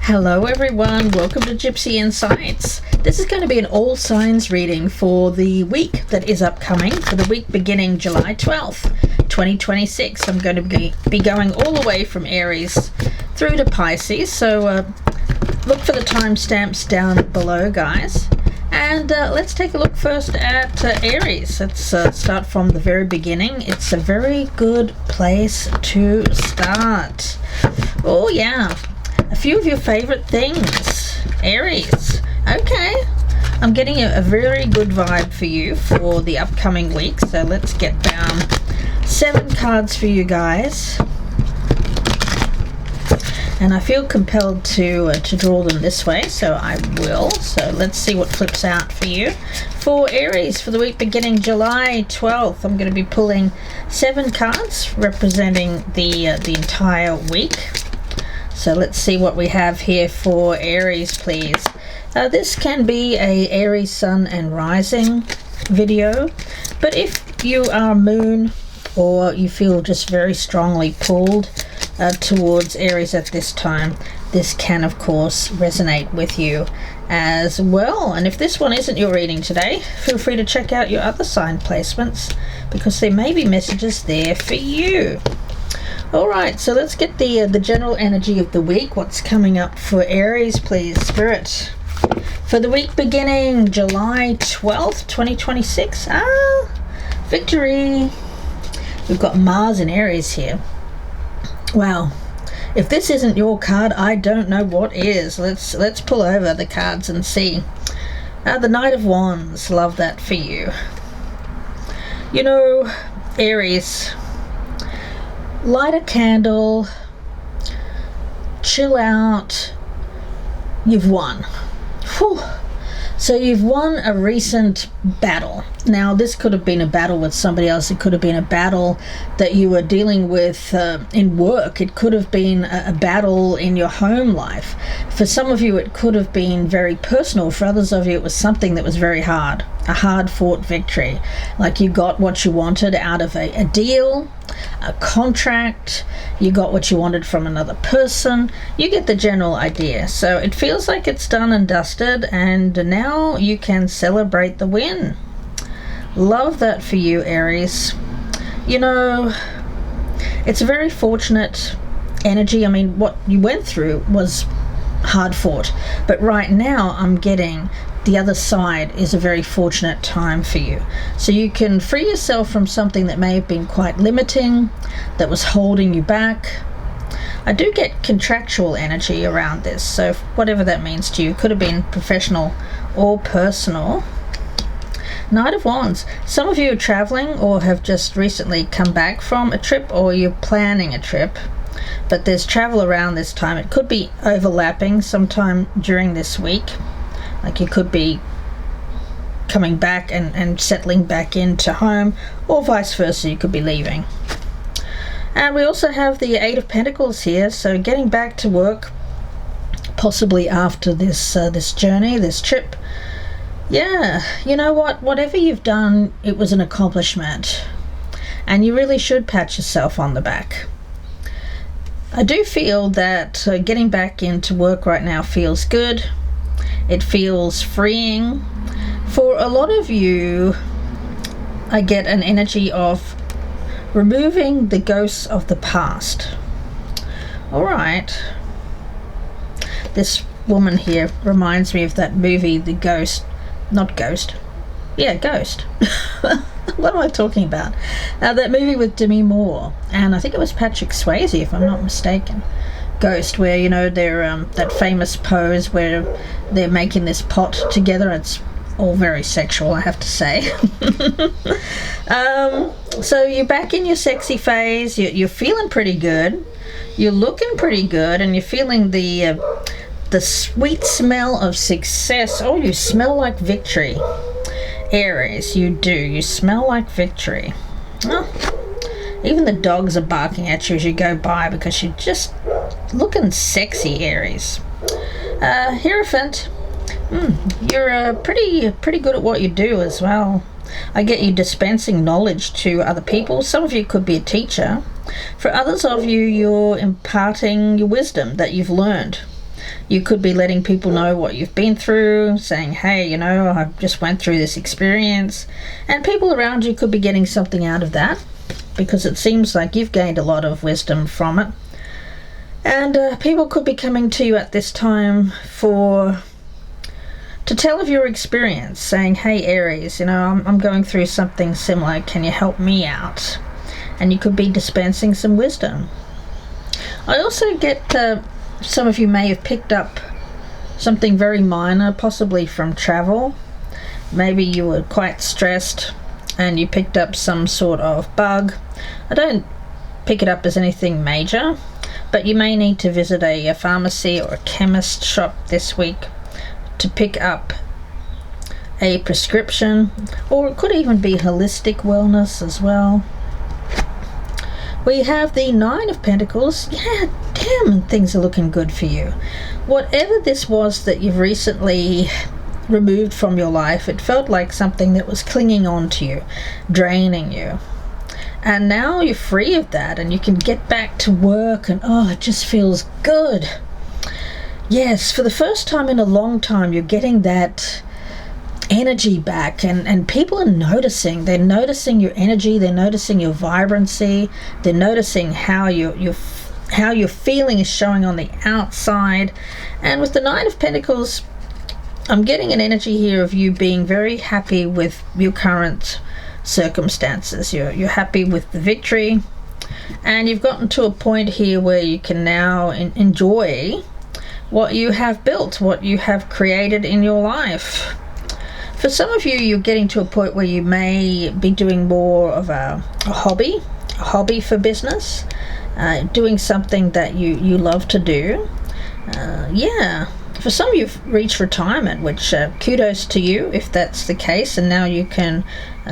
Hello everyone, welcome to Gypsy Insights. This is going to be an all signs reading for the week that is upcoming, for the week beginning July 12th, 2026. I'm going to be going all the way from Aries through to Pisces, so look for the timestamps down below, guys. And let's take a look first at Aries. Let's start from the very beginning. It's a very good place to start. Oh yeah, a few of your favorite things, Aries. Okay, I'm getting a very good vibe for you for the upcoming week. So let's get down 7 cards for you guys. And I feel compelled to draw them this way, so I will. So let's see what flips out for you. For Aries, for the week beginning July 12th, I'm going to be pulling 7 cards representing the entire week. So let's see what we have here for Aries, please. This can be a Aries Sun and Rising video, but if you are Moon or you feel just very strongly pulled towards Aries at this time, this can of course resonate with you as well. And if this one isn't your reading today, feel free to check out your other sign placements because there may be messages there for you. Alright, so let's get the general energy of the week. What's coming up for Aries, please, Spirit? For the week beginning July 12th, 2026. Victory! We've got Mars in Aries here. Wow, if this isn't your card, I don't know what is. Let's pull over the cards and see. The Knight of Wands, love that for you. You know, Aries, light a candle, chill out, you've won. Whew. So you've won a recent battle. Now this could have been a battle with somebody else. It could have been a battle that you were dealing with in work. It could have been a battle in your home life. For some of you it could have been very personal. For others of you it was something that was very hard. A hard fought victory. Like you got what you wanted out of a deal, a contract, you got what you wanted from another person. You get the general idea. So it feels like it's done and dusted, and now you can celebrate the win. Love that for you, Aries. You know, it's a very fortunate energy. I mean, what you went through was hard fought, but right now I'm getting the other side is a very fortunate time for you. So you can free yourself from something that may have been quite limiting, that was holding you back. I do get contractual energy around this, so whatever that means to you, could have been professional or personal. Knight of Wands. Some of you are traveling or have just recently come back from a trip, or you're planning a trip, but there's travel around this time. It could be overlapping sometime during this week. Like you could be coming back and settling back into home, or vice versa, you could be leaving. And we also have the 8 of Pentacles here, so getting back to work, possibly after this journey, this trip. Yeah, you know what? Whatever you've done, it was an accomplishment, and you really should pat yourself on the back. I do feel that getting back into work right now feels good. It feels freeing. For a lot of you, I get an energy of removing the ghosts of the past. Alright. This woman here reminds me of that movie, The Ghost. Not Ghost. Yeah, Ghost. What am I talking about? That movie with Demi Moore. And I think it was Patrick Swayze, if I'm not mistaken. Ghost, where, you know, they're that famous pose where they're making this pot together. It's all very sexual, I have to say. So you're back in your sexy phase. You're feeling pretty good. You're looking pretty good, and you're feeling the sweet smell of success. Oh, you smell like victory, Aries. You do. You smell like victory. Oh, even the dogs are barking at you as you go by because you're just looking sexy, Aries. Hierophant. You're pretty good at what you do as well. I get you dispensing knowledge to other people. Some of you could be a teacher. For others of you, you're imparting your wisdom that you've learned. You could be letting people know what you've been through, saying, hey, you know, I just went through this experience. And people around you could be getting something out of that, because it seems like you've gained a lot of wisdom from it. And people could be coming to you at this time to tell of your experience, saying, hey Aries, you know, I'm going through something similar, can you help me out? And you could be dispensing some wisdom. I also get some of you may have picked up something very minor, possibly from travel. Maybe you were quite stressed and you picked up some sort of bug. I don't pick it up as anything major, but you may need to visit a pharmacy or a chemist shop this week to pick up a prescription, or it could even be holistic wellness as well. We have the Nine of Pentacles. Yeah, damn, things are looking good for you. Whatever this was that you've recently removed from your life, it felt like something that was clinging on to you, draining you. And now you're free of that and you can get back to work, and oh, it just feels good. Yes, for the first time in a long time, you're getting that energy back, and people are noticing. They're noticing your energy, they're noticing your vibrancy, they're noticing how your feeling is showing on the outside. And with the Nine of Pentacles, I'm getting an energy here of you being very happy with your current circumstances. You're happy with the victory, and you've gotten to a point here where you can now enjoy what you have built, what you have created in your life. For some of you, you're getting to a point where you may be doing more of a hobby for business, doing something that you love to do. Yeah. For some, you've reached retirement, which kudos to you if that's the case, and now you can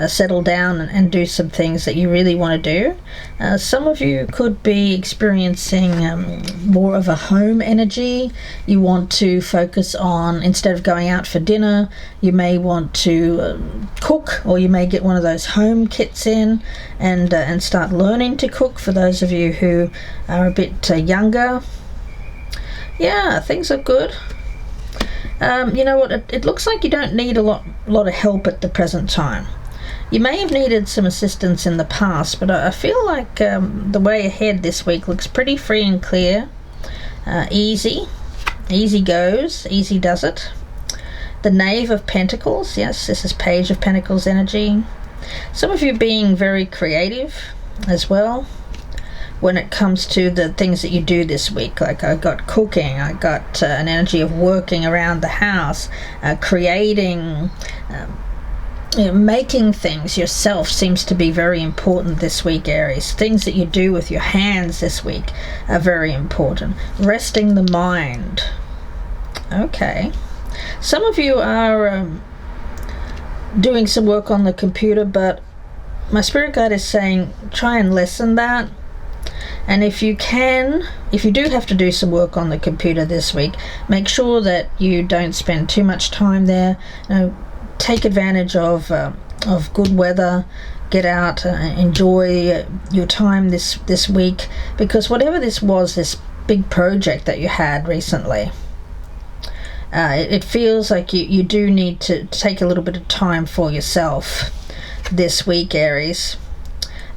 settle down and do some things that you really want to do. Some of you could be experiencing more of a home energy. You want to focus on, instead of going out for dinner, you may want to cook, or you may get one of those home kits in and start learning to cook, for those of you who are a bit younger. Yeah, things are good. You know what, it looks like you don't need a lot of help at the present time. You may have needed some assistance in the past, but I feel like the way ahead this week looks pretty free and clear. Easy goes, easy does it. The Knave of Pentacles, yes, this is Page of Pentacles energy. Some of you being very creative as well when it comes to the things that you do this week. Like I got cooking, I got an energy of working around the house, creating, making things yourself seems to be very important this week, Aries. Things that you do with your hands this week are very important. Resting the mind. Okay. Some of you are doing some work on the computer, but my spirit guide is saying try and lessen that. And if you do have to do some work on the computer this week, make sure that you don't spend too much time there. Take advantage of good weather, get out, enjoy your time this week, because whatever this was, this big project that you had recently, it feels like you do need to take a little bit of time for yourself this week, Aries.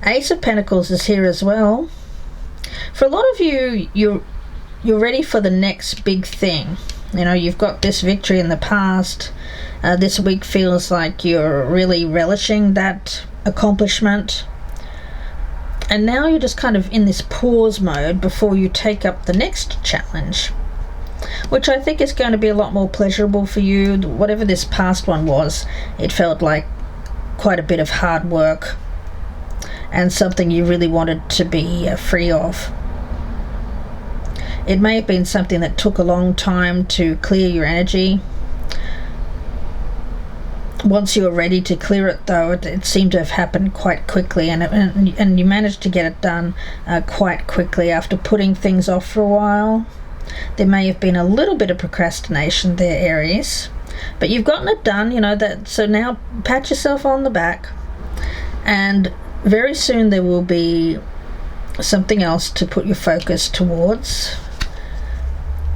Ace of Pentacles is here as well. For a lot of you, you're ready for the next big thing. You know, you've got this victory in the past. This week feels like you're really relishing that accomplishment. And now you're just kind of in this pause mode before you take up the next challenge, which I think is going to be a lot more pleasurable for you. Whatever this past one was, it felt like quite a bit of hard work and something you really wanted to be free of. It may have been something that took a long time to clear your energy. Once you were ready to clear it, though, it seemed to have happened quite quickly, and you managed to get it done quite quickly after putting things off for a while. There may have been a little bit of procrastination there, Aries, but you've gotten it done, you know that. So now pat yourself on the back, and very soon there will be something else to put your focus towards.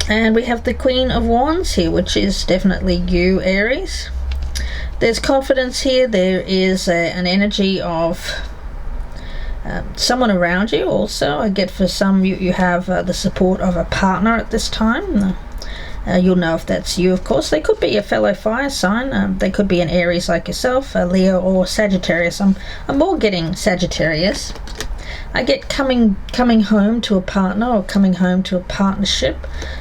And we have the Queen of Wands here, which is definitely you, Aries. There's confidence here. There is an energy of someone around you also. I get for some you have the support of a partner at this time. You'll know if that's you, of course. They could be a fellow fire sign. They could be an Aries like yourself, a Leo or Sagittarius. I'm more getting Sagittarius. I get coming home to a partner or coming home to a partnership,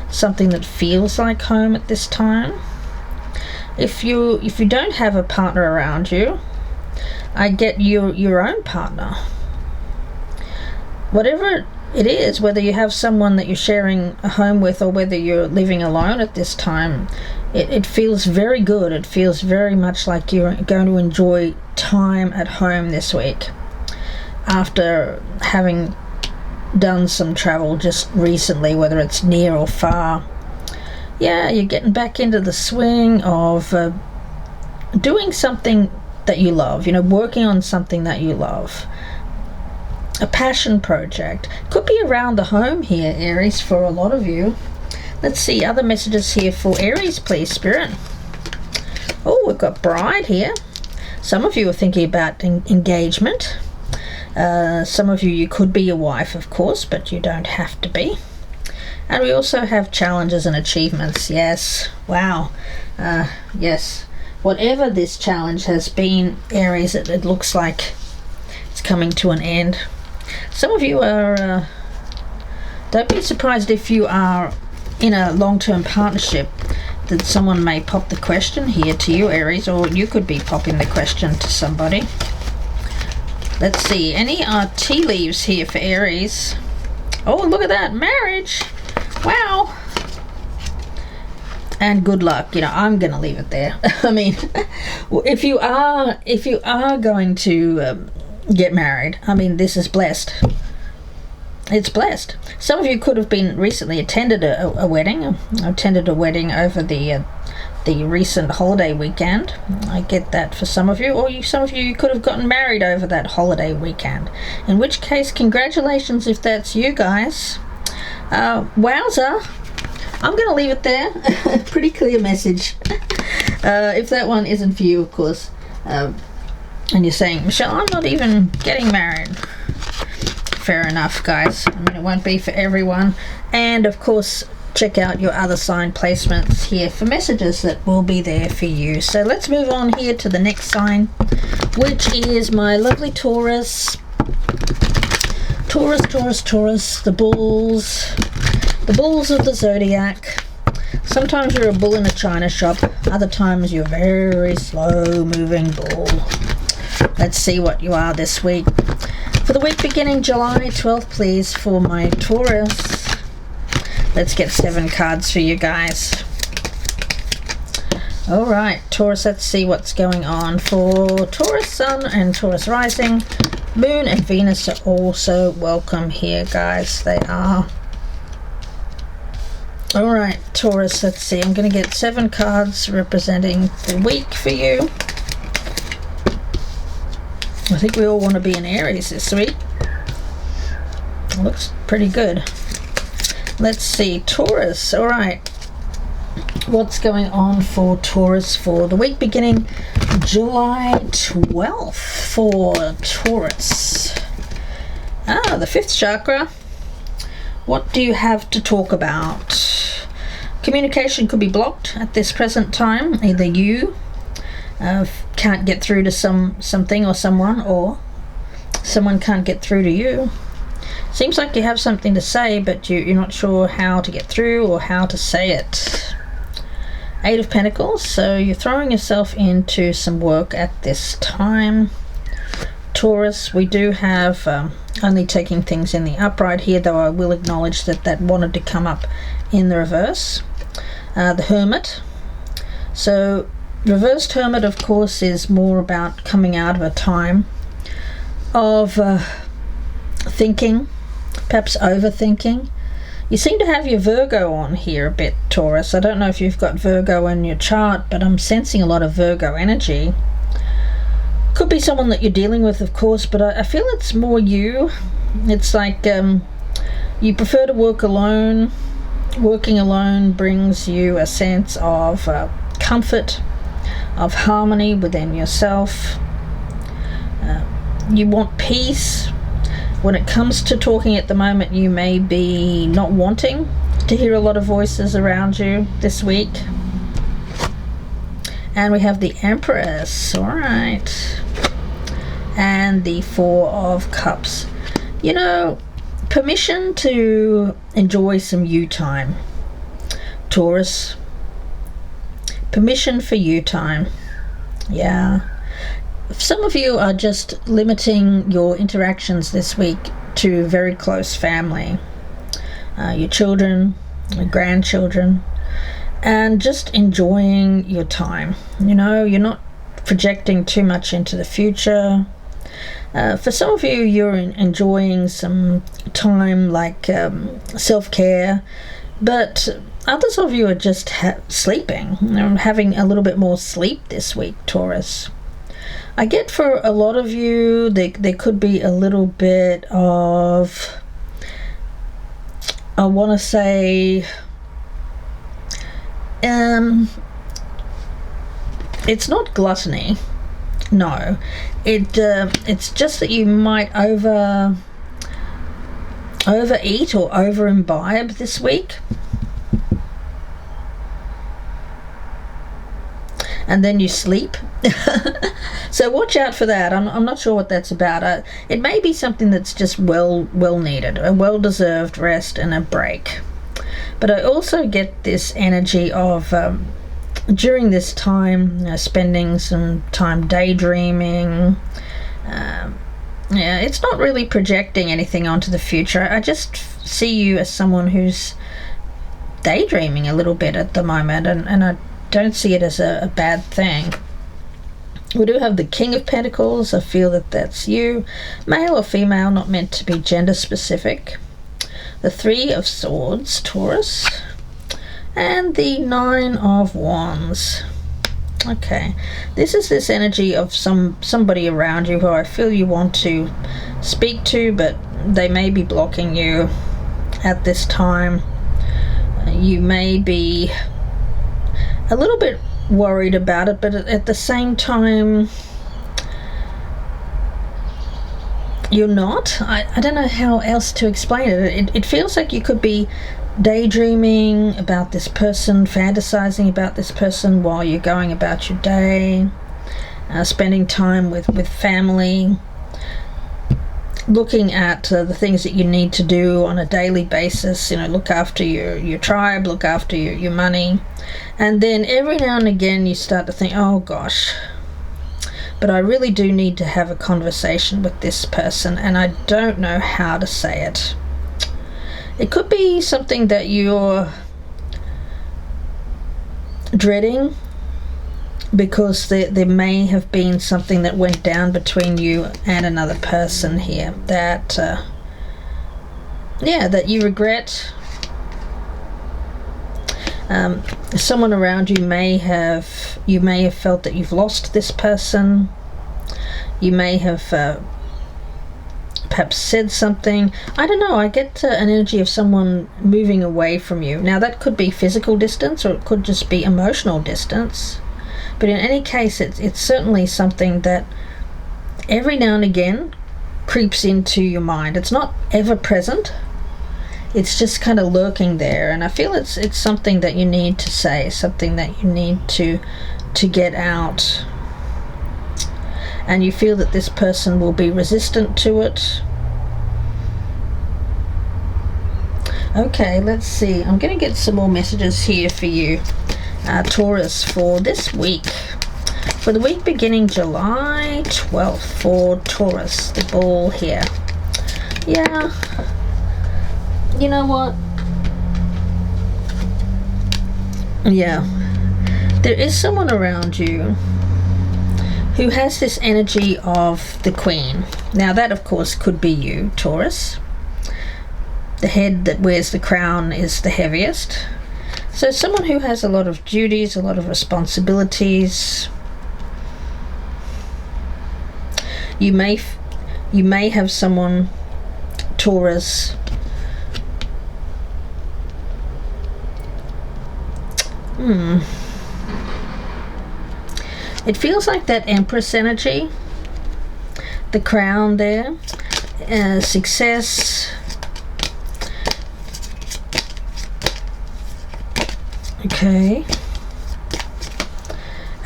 something that feels like home at this time. If you don't have a partner around you, I get your own partner. Whatever it is, whether you have someone that you're sharing a home with or whether you're living alone at this time, it feels very good. It feels very much like you're going to enjoy time at home this week after having done some travel just recently, whether it's near or far. Yeah, you're getting back into the swing of doing something that you love, working on something that you love. A passion project. Could be around the home here, Aries, for a lot of you. Let's see other messages here for Aries, please, Spirit. Oh, we've got bride here. Some of you are thinking about engagement. Some of you could be a wife, of course, but you don't have to be. And we also have challenges and achievements. Yes. Wow. Yes. Whatever this challenge has been, Aries, it looks like it's coming to an end. Some of you are, don't be surprised if you are in a long-term partnership that someone may pop the question here to you, Aries, or you could be popping the question to somebody. Let's see, any tea leaves here for Aries? Oh, look at that, marriage! Wow! And good luck. I'm gonna leave it there. I mean, if you are going to get married, I mean, this is blessed. It's blessed. Some of you could have been recently attended a wedding. Attended a wedding over the recent holiday weekend. I get that for some of you, or some of you could have gotten married over that holiday weekend. In which case, congratulations if that's you guys. Wowza! I'm going to leave it there. Pretty clear message. If that one isn't for you, of course. And you're saying, Michelle, I'm not even getting married. Fair enough, guys. I mean, it won't be for everyone. And, of course, check out your other sign placements here for messages that will be there for you. So let's move on here to the next sign, which is my lovely Taurus. Taurus, the bulls of the zodiac. Sometimes you're a bull in a china shop, other times you're a very slow moving bull. Let's see what you are this week. For the week beginning July 12th, please, for my Taurus. Let's get 7 cards for you guys. Alright, Taurus, let's see what's going on for Taurus Sun and Taurus Rising. Moon and Venus are also welcome here, guys. They are. Alright, Taurus, let's see. I'm going to get 7 cards representing the week for you. I think we all want to be in Aries this week. Looks pretty good. Let's see, Taurus. Alright. What's going on for Taurus for the week beginning July 12th for Taurus? The 5th chakra. What do you have to talk about? Communication could be blocked at this present time. Either you can't get through to something or someone, or someone can't get through to you. Seems like you have something to say, but you're not sure how to get through or how to say it. 8 of Pentacles, so you're throwing yourself into some work at this time. Taurus, we do have only taking things in the upright here, though I will acknowledge that wanted to come up in the reverse. The Hermit. So reversed Hermit, of course, is more about coming out of a time of thinking, perhaps overthinking. You seem to have your Virgo on here a bit, Taurus. I don't know if you've got Virgo in your chart, but I'm sensing a lot of Virgo energy. Could be someone that you're dealing with, of course, but I feel it's more you. It's like you prefer to work alone, Working alone brings you a sense of comfort, of harmony within yourself. You want peace. When it comes to talking at the moment, you may be not wanting to hear a lot of voices around you this week. And we have the Empress, all right, and the Four of Cups. You know, permission to enjoy some you time, Taurus. Permission for you time. Yeah. Some of you are just limiting your interactions this week to very close family, your children, your grandchildren, and just enjoying your time. You know, you're not projecting too much into the future. For some of you, you're enjoying some time like self-care, but others of you are just sleeping, having a little bit more sleep this week, Taurus. I get for a lot of you, there could be a little bit of, I want to say, it's not gluttony. No, it's just that you might overeat or over imbibe this week, and then you sleep. So watch out for that. I'm not sure what that's about. It may be something that's just well needed, a well-deserved rest and a break. But I also get this energy of during this time, spending some time daydreaming. Yeah, it's not really projecting anything onto the future. I just see you as someone who's daydreaming a little bit at the moment, and I don't see it as a bad thing. We do have the King of Pentacles. I feel that that's you, male or female, not meant to be gender specific. The Three of Swords, Taurus, and the Nine of Wands. Okay, this is this energy of somebody around you who I feel you want to speak to, but they may be blocking you at this time. You may be a little bit worried about it, but at the same time you're not. I don't know how else to explain it. It feels like you could be daydreaming about this person, fantasizing about this person while you're going about your day, spending time with family, looking at the things that you need to do on a daily basis. You know, look after your tribe, look after your money, and then every now and again you start to think, oh gosh, but I really do need to have a conversation with this person, and I don't know how to say it. It could be something that you're dreading, because there may have been something that went down between you and another person here that that you regret. Someone around you may have felt that you've lost this person. You may have perhaps said something. I don't know, I get an energy of someone moving away from you. Now that could be physical distance, or it could just be emotional distance. But in any case, it's certainly something that every now and again creeps into your mind. It's not ever present. It's just kind of lurking there, and I feel it's something that you need to say, something that you need to get out. And you feel that this person will be resistant to it. Okay, let's see. I'm going to get some more messages here for you, Taurus, for this week. For the week beginning July 12th for Taurus, the ball here. Yeah. You know what? Yeah. There is someone around you who has this energy of the Queen. Now that, of course, could be you, Taurus. The head that wears the crown is the heaviest. So someone who has a lot of duties, a lot of responsibilities. You may have someone, Taurus, It feels like that Empress energy. The crown there. Success. Okay.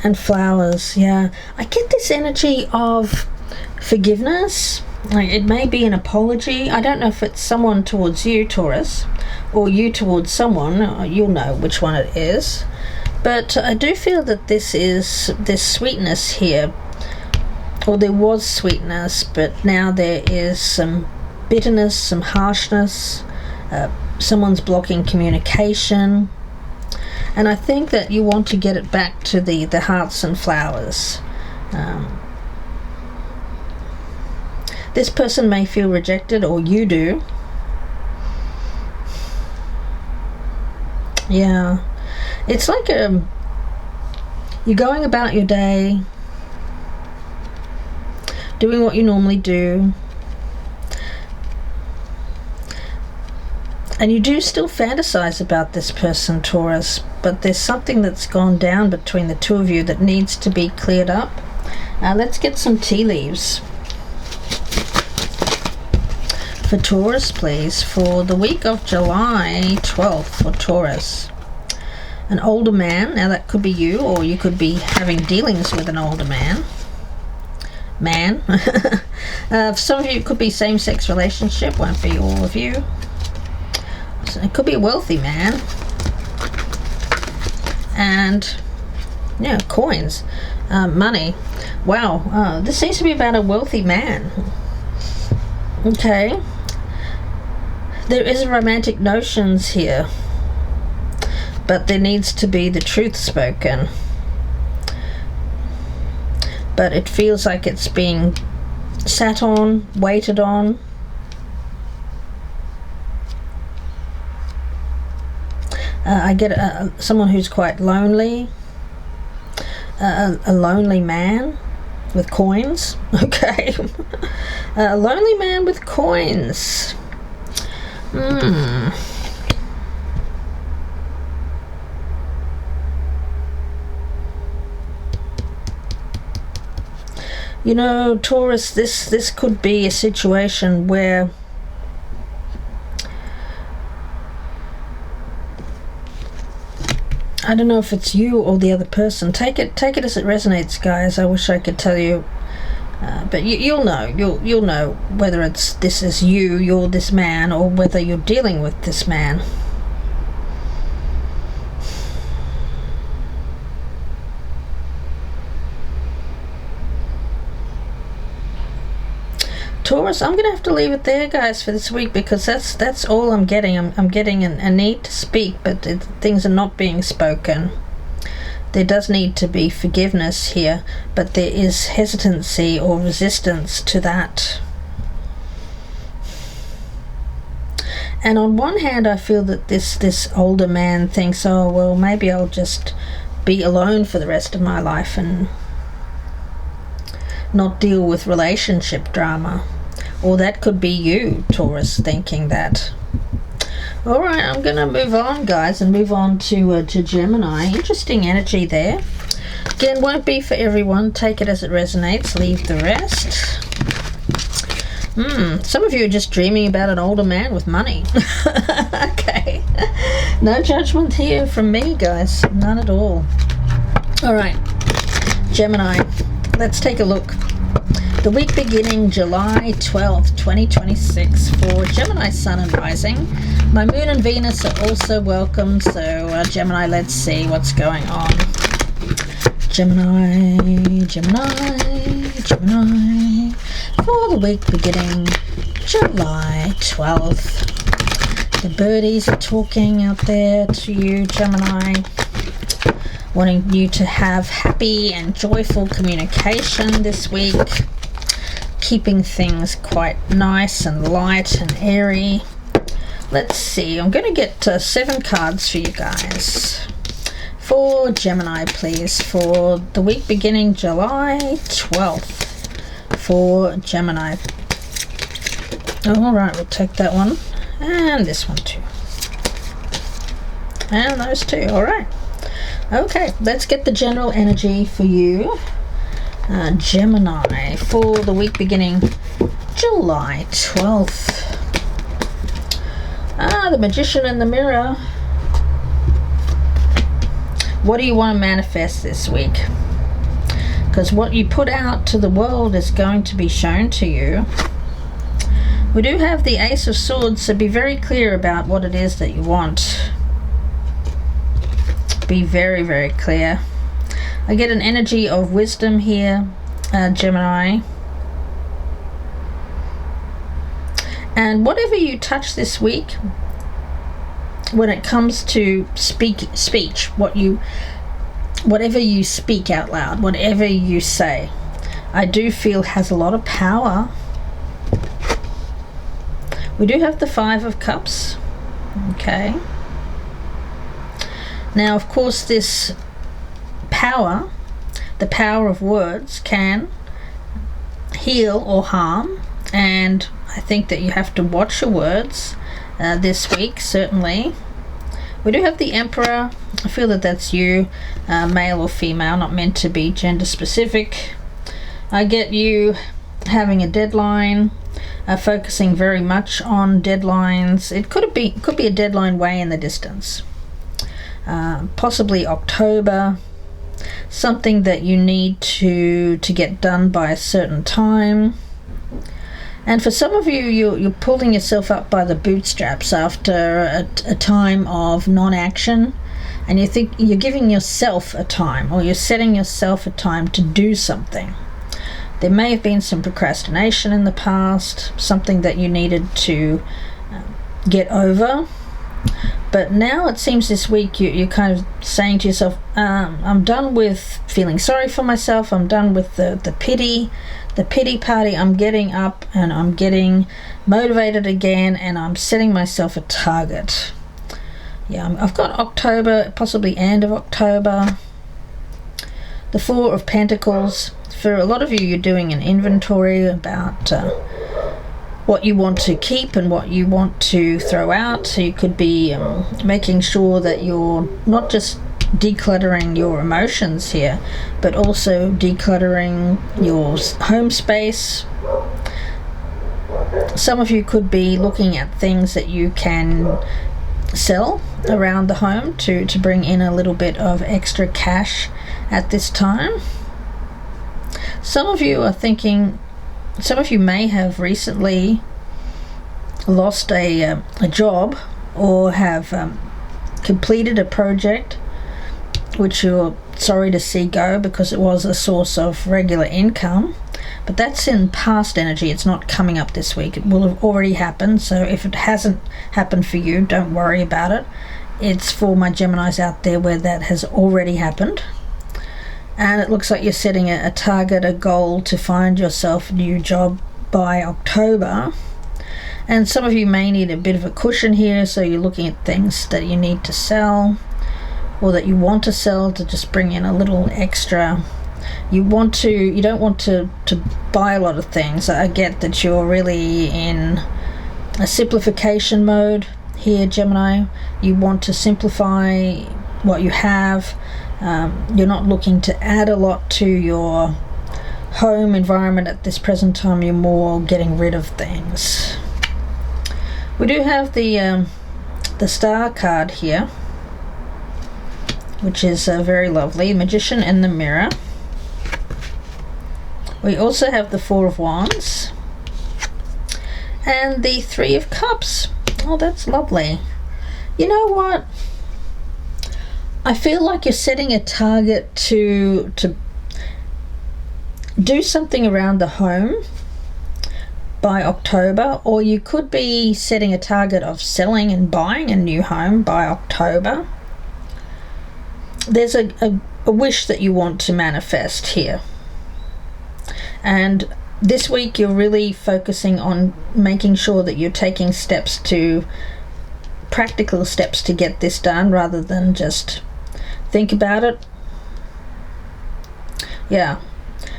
And flowers, yeah. I get this energy of forgiveness. Like, it may be an apology. I don't know if it's someone towards you, Taurus, or you towards someone. You'll know which one it is. But I do feel that this sweetness here, or there was sweetness, but now there is some bitterness, some harshness. Someone's blocking communication. And I think that you want to get it back to the hearts and flowers. This person may feel rejected, or you do. Yeah. It's like you're going about your day, doing what you normally do. And you do still fantasize about this person, Taurus, but there's something that's gone down between the two of you that needs to be cleared up. Let's get some tea leaves for Taurus, please, for the week of July 12th for Taurus. An older man, now that could be you, or you could be having dealings with an older man. For some of you, it could be same-sex relationship, won't be all of you. It could be a wealthy man. And yeah, coins, money. Wow, this seems to be about a wealthy man. Okay, there is romantic notions here, but there needs to be the truth spoken. But it feels like it's being sat on, waited on. I get someone who's quite lonely, a lonely man with coins. Okay. A lonely man with coins. You know, Taurus, this could be a situation where I don't know if it's you or the other person. Take it as it resonates, guys. I wish I could tell you, but you'll know. You'll know whether this is you're this man, or whether you're dealing with this man. Taurus, I'm gonna have to leave it there, guys, for this week, because that's all I'm getting. I'm getting a need to speak, but things are not being spoken. There does need to be forgiveness here, but there is hesitancy or resistance to that. And on one hand, I feel that this older man thinks, oh well, maybe I'll just be alone for the rest of my life and not deal with relationship drama. Or that could be you, Taurus, thinking that. Alright, I'm going to move on, guys, and move on to Gemini. Interesting energy there. Again, won't be for everyone. Take it as it resonates. Leave the rest. Some of you are just dreaming about an older man with money. Okay. No judgment here from me, guys. None at all. Alright, Gemini. Let's take a look. The week beginning July 12th, 2026 for Gemini Sun and Rising. My Moon and Venus are also welcome, so Gemini, let's see what's going on. Gemini, for the week beginning July 12th. The birdies are talking out there to you, Gemini, wanting you to have happy and joyful communication this week. Keeping things quite nice and light and airy. Let's see, I'm going to get 7 cards for you guys. For Gemini, please, for the week beginning July 12th. For Gemini. Alright, we'll take that one. And this one too. And those two, alright. Okay, let's get the general energy for you, Gemini, for the week beginning July 12th. The Magician in the Mirror. What do you want to manifest this week? Because what you put out to the world is going to be shown to you. We do have the Ace of Swords, so be very clear about what it is that you want. Be very, very clear. I get an energy of wisdom here, Gemini. And whatever you touch this week, when it comes to speech, whatever you speak out loud, whatever you say, I do feel has a lot of power. We do have the Five of Cups. Okay. Now, of course, this power, the power of words, can heal or harm, and I think that you have to watch your words this week, certainly. We do have the Emperor. I feel that that's you, male or female, not meant to be gender specific. I get you having a deadline, focusing very much on deadlines. It could be a deadline way in the distance. Possibly October, something that you need to get done by a certain time. And for some of you, you're pulling yourself up by the bootstraps after a time of non-action, and you think you're giving yourself a time, or you're setting yourself a time to do something. There may have been some procrastination in the past, something that you needed to get over. But now it seems this week you're kind of saying to yourself, I'm done with feeling sorry for myself. I'm done with the pity party. I'm getting up and I'm getting motivated again, and I'm setting myself a target. Yeah, I've got October, possibly end of October. The Four of Pentacles. For a lot of you, you're doing an inventory about what you want to keep and what you want to throw out. So you could be making sure that you're not just decluttering your emotions here, but also decluttering your home space. Some of you could be looking at things that you can sell around the home to bring in a little bit of extra cash at this time. Some of you are thinking, some of you may have recently lost a job, or have completed a project which you're sorry to see go because it was a source of regular income. But that's in past energy. It's not coming up this week. It will have already happened. So if it hasn't happened for you, don't worry about it. It's for my Geminis out there where that has already happened. And it looks like you're setting a target, a goal to find yourself a new job by October. And some of you may need a bit of a cushion here, so you're looking at things that you need to sell, or that you want to sell, to just bring in a little extra. You don't want to buy a lot of things. I get that you're really in a simplification mode here, Gemini. You want to simplify what you have. You're not looking to add a lot to your home environment at this present time. You're more getting rid of things. We do have the Star card here, which is very lovely. Magician in the Mirror. We also have the Four of Wands and the Three of Cups. Oh, that's lovely. You know what? I feel like you're setting a target to do something around the home by October, or you could be setting a target of selling and buying a new home by October. There's a wish that you want to manifest here. And this week you're really focusing on making sure that you're taking practical steps to get this done, rather than just think about it. Yeah,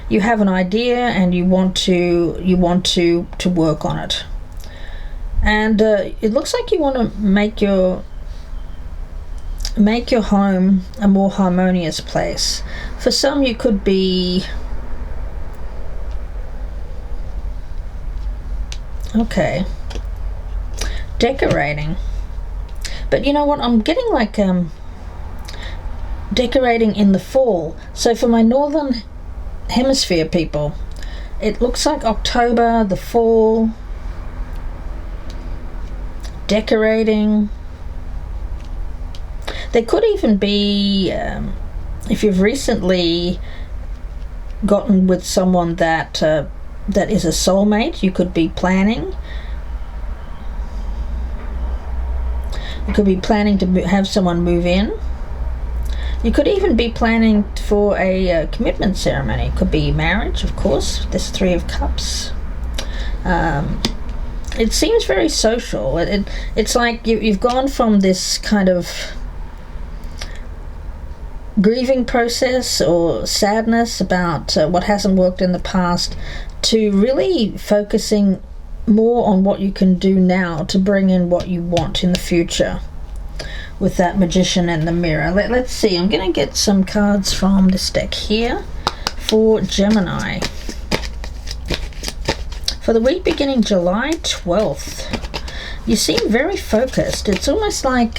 you have an idea and you want to work on it. And it looks like you want to make make your home a more harmonious place. For some, you could be decorating. But you know what? I'm getting like decorating in the fall. So for my northern hemisphere people, it looks like October, the fall, decorating. There could even be, if you've recently gotten with someone that is a soulmate, you could be planning. You could be planning to have someone move in. You could even be planning for a commitment ceremony. It could be marriage, of course. This Three of Cups. It seems very social. It's like you've gone from this kind of grieving process or sadness about what hasn't worked in the past to really focusing more on what you can do now to bring in what you want in the future with that Magician and the Mirror. Let's see. I'm going to get some cards from this deck here for Gemini. For the week beginning July 12th, you seem very focused. It's almost like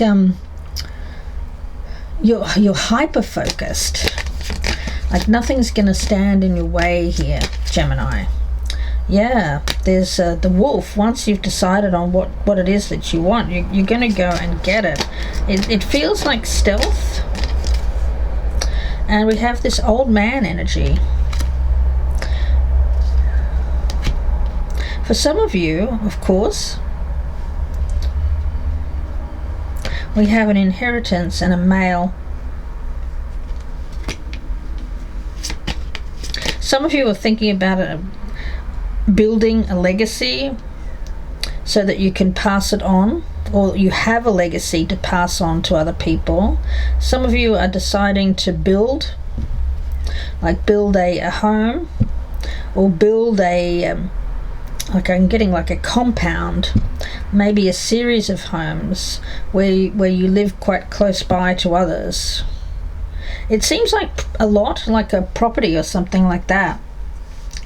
you're hyper-focused. Like nothing's going to stand in your way here, Gemini. Yeah, there's the wolf. Once you've decided on what it is that you want, you're going to go and get it. It feels like stealth. And we have this old man energy. For some of you, of course, we have an inheritance and a male. Some of you are thinking about building a legacy so that you can pass it on, or you have a legacy to pass on to other people. Some of you are deciding to build a home, or build like I'm getting like a compound, maybe a series of homes where you live quite close by to others. It seems like a lot like a property or something like that.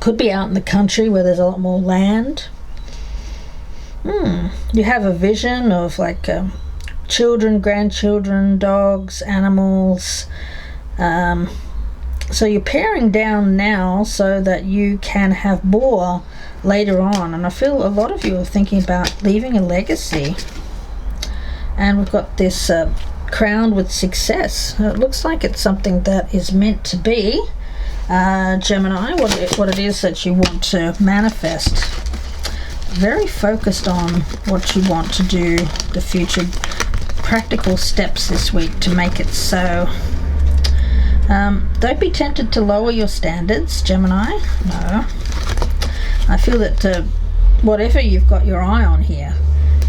Could be out in the country where there's a lot more land. You have a vision of like children, grandchildren, dogs, animals. So you're paring down now so that you can have more later on. And I feel a lot of you are thinking about leaving a legacy. And we've got this crowned with success. It looks like it's something that is meant to be. Gemini, what it is that you want to manifest. Very focused on what you want to do, the future practical steps this week to make it so. Don't be tempted to lower your standards, Gemini. No. I feel that whatever you've got your eye on here,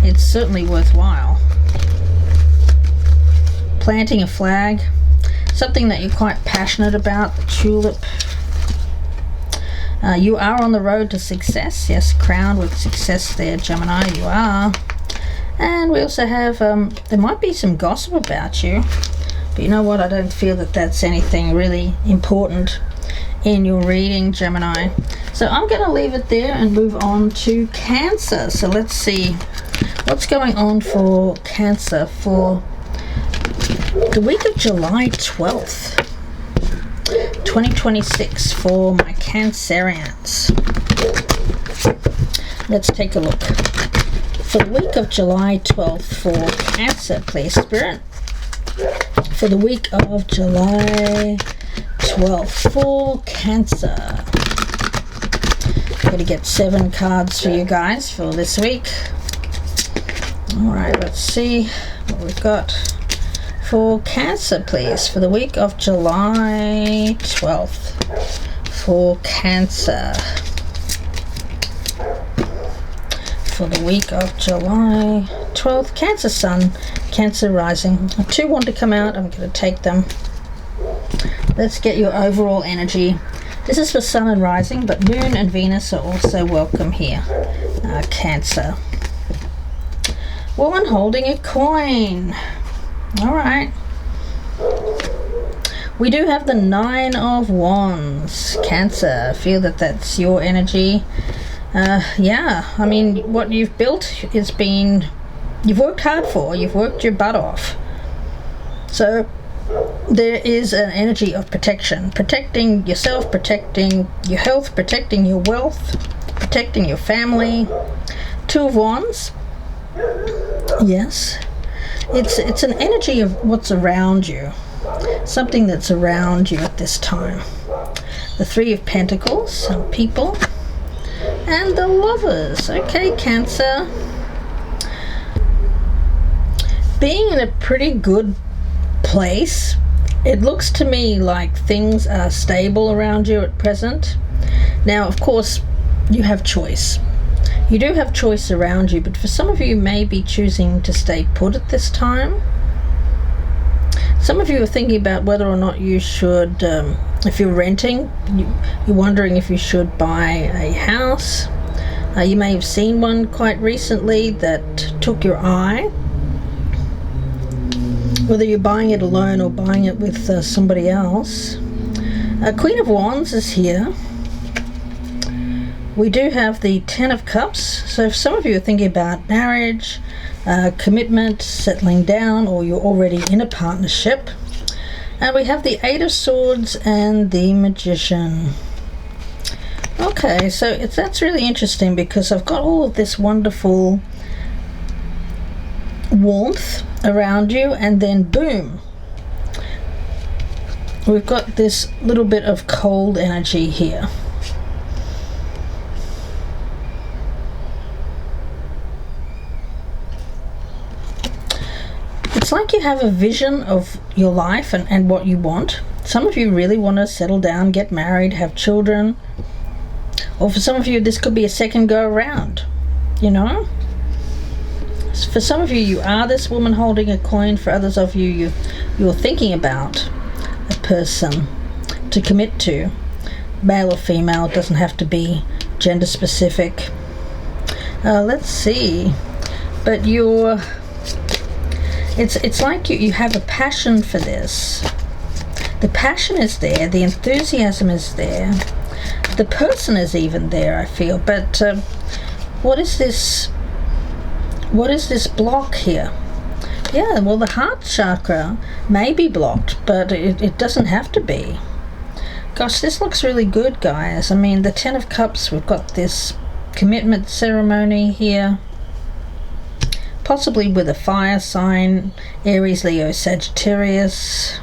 it's certainly worthwhile. Planting a flag, something that you're quite passionate about, the tulip. You are on the road to success. Yes, crowned with success there, Gemini, you are. And we also have, there might be some gossip about you. But you know what? I don't feel that that's anything really important in your reading, Gemini. So I'm going to leave it there and move on to Cancer. So let's see what's going on for Cancer for the week of July 12th, 2026 for my Cancerians. Let's take a look. For the week of July 12th for Cancer, please, Spirit. For the week of July 12th for Cancer. I'm going to get 7 cards for you guys for this week. Alright, let's see what we've got for Cancer, please, for the week of July 12th for Cancer. For the week of July 12th, Cancer Sun, Cancer Rising. 2 want to come out. I'm going to take them. Let's get your overall energy. This is for Sun and Rising, but Moon and Venus are also welcome here. Cancer. Woman holding a coin. Alright. We do have the Nine of Wands, Cancer. I feel that that's your energy. Yeah, I mean, what you've built has been, you've worked hard for, you've worked your butt off. So there is an energy of protection, protecting yourself, protecting your health, protecting your wealth, protecting your family. Two of Wands. Yes, it's an energy of what's around you, something that's around you at this time. The Three of Pentacles, some people, and the Lovers. Okay, Cancer, being in a pretty good place. It looks to me like things are stable around you at present. Now, of course, you have choice. You do have choice around you, but for some of you, you may be choosing to stay put at this time. Some of you are thinking about whether or not you should, if you're renting, you're wondering if you should buy a house. You may have seen one quite recently that took your eye. Whether you're buying it alone or buying it with somebody else. Queen of Wands is here. We do have the Ten of Cups. So if some of you are thinking about marriage, commitment, settling down, or you're already in a partnership. And we have the Eight of Swords and the Magician. Okay, so that's really interesting because I've got all of this wonderful warmth around you, and then boom, we've got this little bit of cold energy here. It's like you have a vision of your life and what you want. Some of you really want to settle down, get married, have children. Or for some of you, this could be a second go around, you know? For some of you, you are this woman holding a coin. For others of you, you're thinking about a person to commit to. Male or female, it doesn't have to be gender specific. Let's see. But it's like you have a passion for this. The passion is there, the enthusiasm is there, the person is even there, I feel. But what is this block here? Yeah, well, the heart chakra may be blocked, but it doesn't have to be. Gosh, this looks really good, guys. I mean, the Ten of Cups, we've got this commitment ceremony here. Possibly with a fire sign, Aries, Leo, Sagittarius.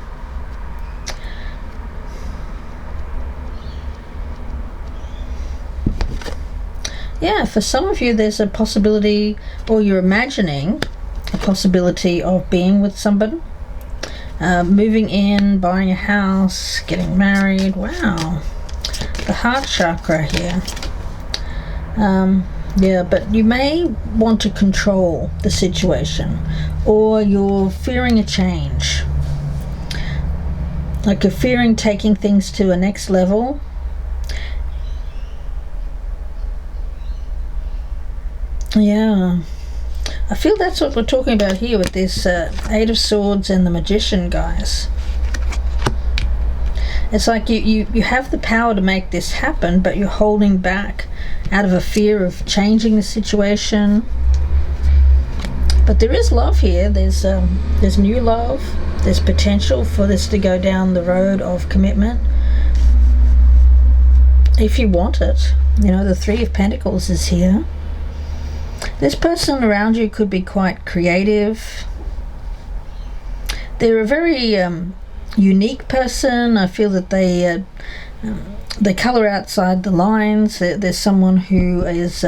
Yeah, for some of you, there's a possibility, or you're imagining a possibility of being with somebody, moving in, buying a house, getting married. Wow, the heart chakra here. Yeah, but you may want to control the situation, or you're fearing a change. Like you're fearing taking things to a next level. Yeah, I feel that's what we're talking about here with this Eight of Swords and the Magician, guys. It's like you have the power to make this happen, but you're holding back out of a fear of changing the situation. But there is love here. There's new love. There's potential for this to go down the road of commitment if you want it. You know, the Three of Pentacles is here. This person around you could be quite creative. They're a very unique person. I feel that they color outside the lines. There's someone who is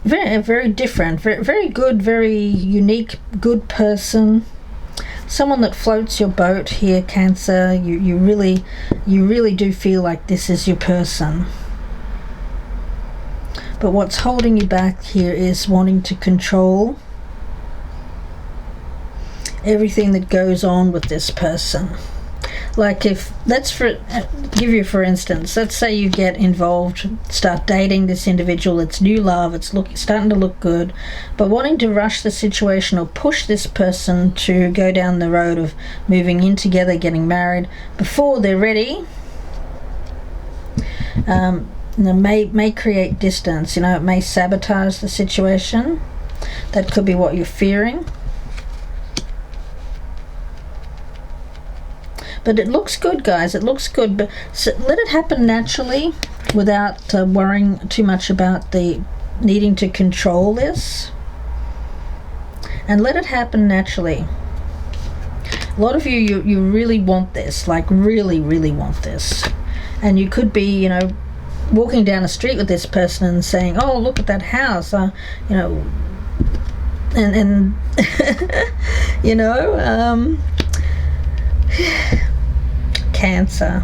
very, very different, very, very good, very unique, good person. Someone that floats your boat here, Cancer. You really do feel like this is your person. But what's holding you back here is wanting to control everything that goes on with this person. Like if let's give you for instance, let's say you get involved, start dating this individual, it's new love, it's starting to look good, but wanting to rush the situation or push this person to go down the road of moving in together, getting married before they're ready, may create distance. It may sabotage the situation. That could be what you're fearing. But it looks good, guys. It looks good. But let it happen naturally without worrying too much about the needing to control this. And let it happen naturally. A lot of you really want this, like really, really want this. And you could be, walking down the street with this person and saying, oh, look at that house, and Cancer.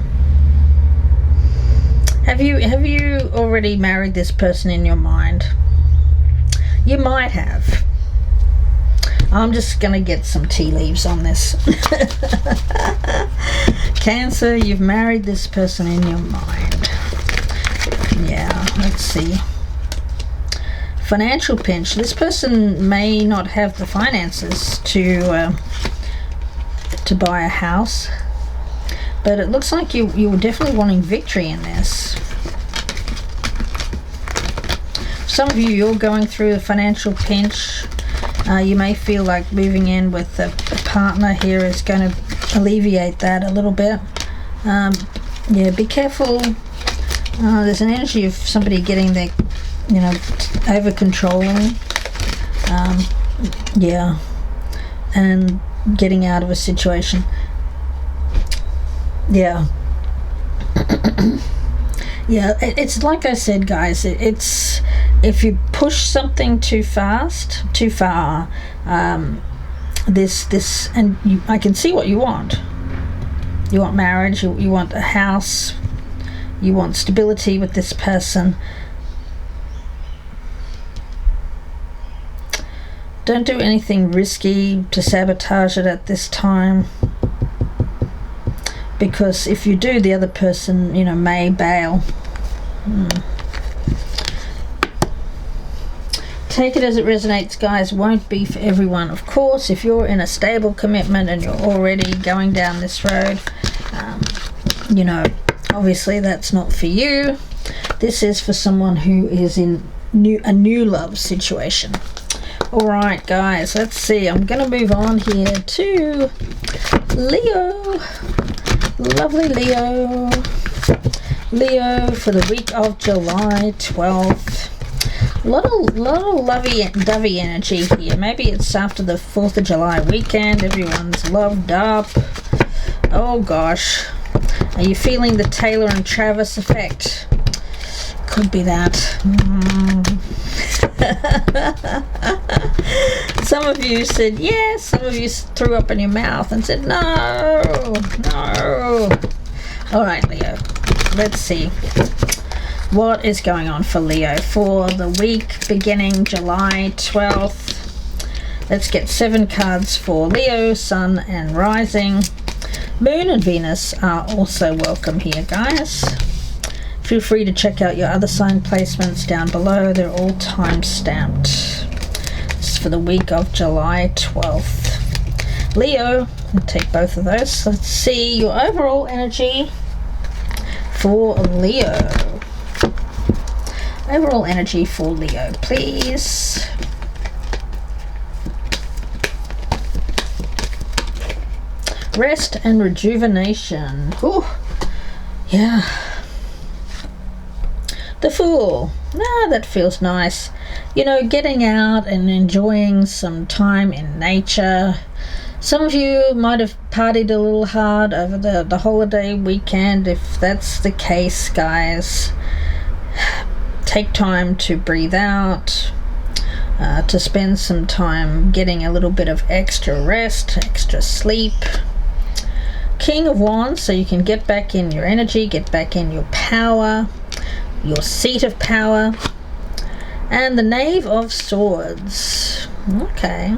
Have you already married this person in your mind? You might have. I'm just gonna get some tea leaves on this. Cancer, you've married this person in your mind. Yeah, let's see. Financial pinch. This person may not have the finances to buy a house, but it looks like you were definitely wanting victory in this. Some of you're going through a financial pinch. You may feel like moving in with a partner here is going to alleviate that a little bit. Yeah, be careful. There's an energy of somebody getting their, over controlling. Yeah, and getting out of a situation. Yeah. Yeah, it's like I said, guys, it's if you push something too far, this and I can see what you want. You want marriage, you want a house, you want stability with this person. Don't do anything risky to sabotage it at this time, because if you do, the other person, may bail. Take it as it resonates, guys. Won't be for everyone, of course. If you're in a stable commitment and you're already going down this road, obviously that's not for you. This is for someone who is in a new love situation. All right, guys, let's see. I'm going to move on here to Leo. Lovely Leo. Leo for the week of July 12th. A lot of lovey-dovey energy here. Maybe it's after the 4th of July weekend. Everyone's loved up. Oh, gosh. Are you feeling the Taylor and Travis effect? Could be that. Some of you said yes. Some of you threw up in your mouth and said no. All right, Leo. Let's see. What is going on for Leo for the week beginning July 12th? Let's get 7 cards for Leo, Sun and Rising. Moon and Venus are also welcome here, guys. Feel free to check out your other sign placements down below. They're all time-stamped. This is for the week of July 12th. Leo, I'll take both of those. Let's see your overall energy for Leo. Overall energy for Leo, please. Rest and rejuvenation. Ooh, yeah. The Fool. That feels nice. Getting out and enjoying some time in nature. Some of you might have partied a little hard over the holiday weekend. If that's the case, guys, take time to breathe out, to spend some time getting a little bit of extra rest, extra sleep. King of Wands, so you can get back in your energy, get back in your power, your seat of power. And the Knave of Swords. Okay,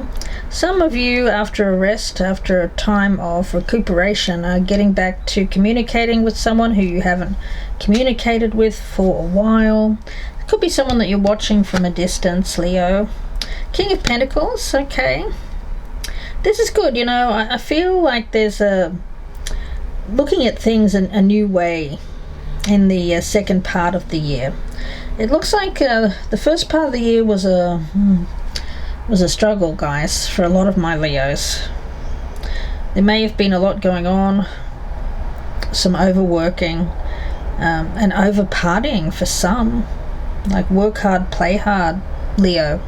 Some of you, after a rest, after a time of recuperation, are getting back to communicating with someone who you haven't communicated with for a while. It could be someone that you're watching from a distance, Leo. King of Pentacles, okay. This is good, you know. I feel like there's looking at things in a new way in the second part of the year. It looks like the first part of the year was a struggle, guys, for a lot of my Leos. There may have been a lot going on, some overworking, and over partying for some, like work hard, play hard, Leo.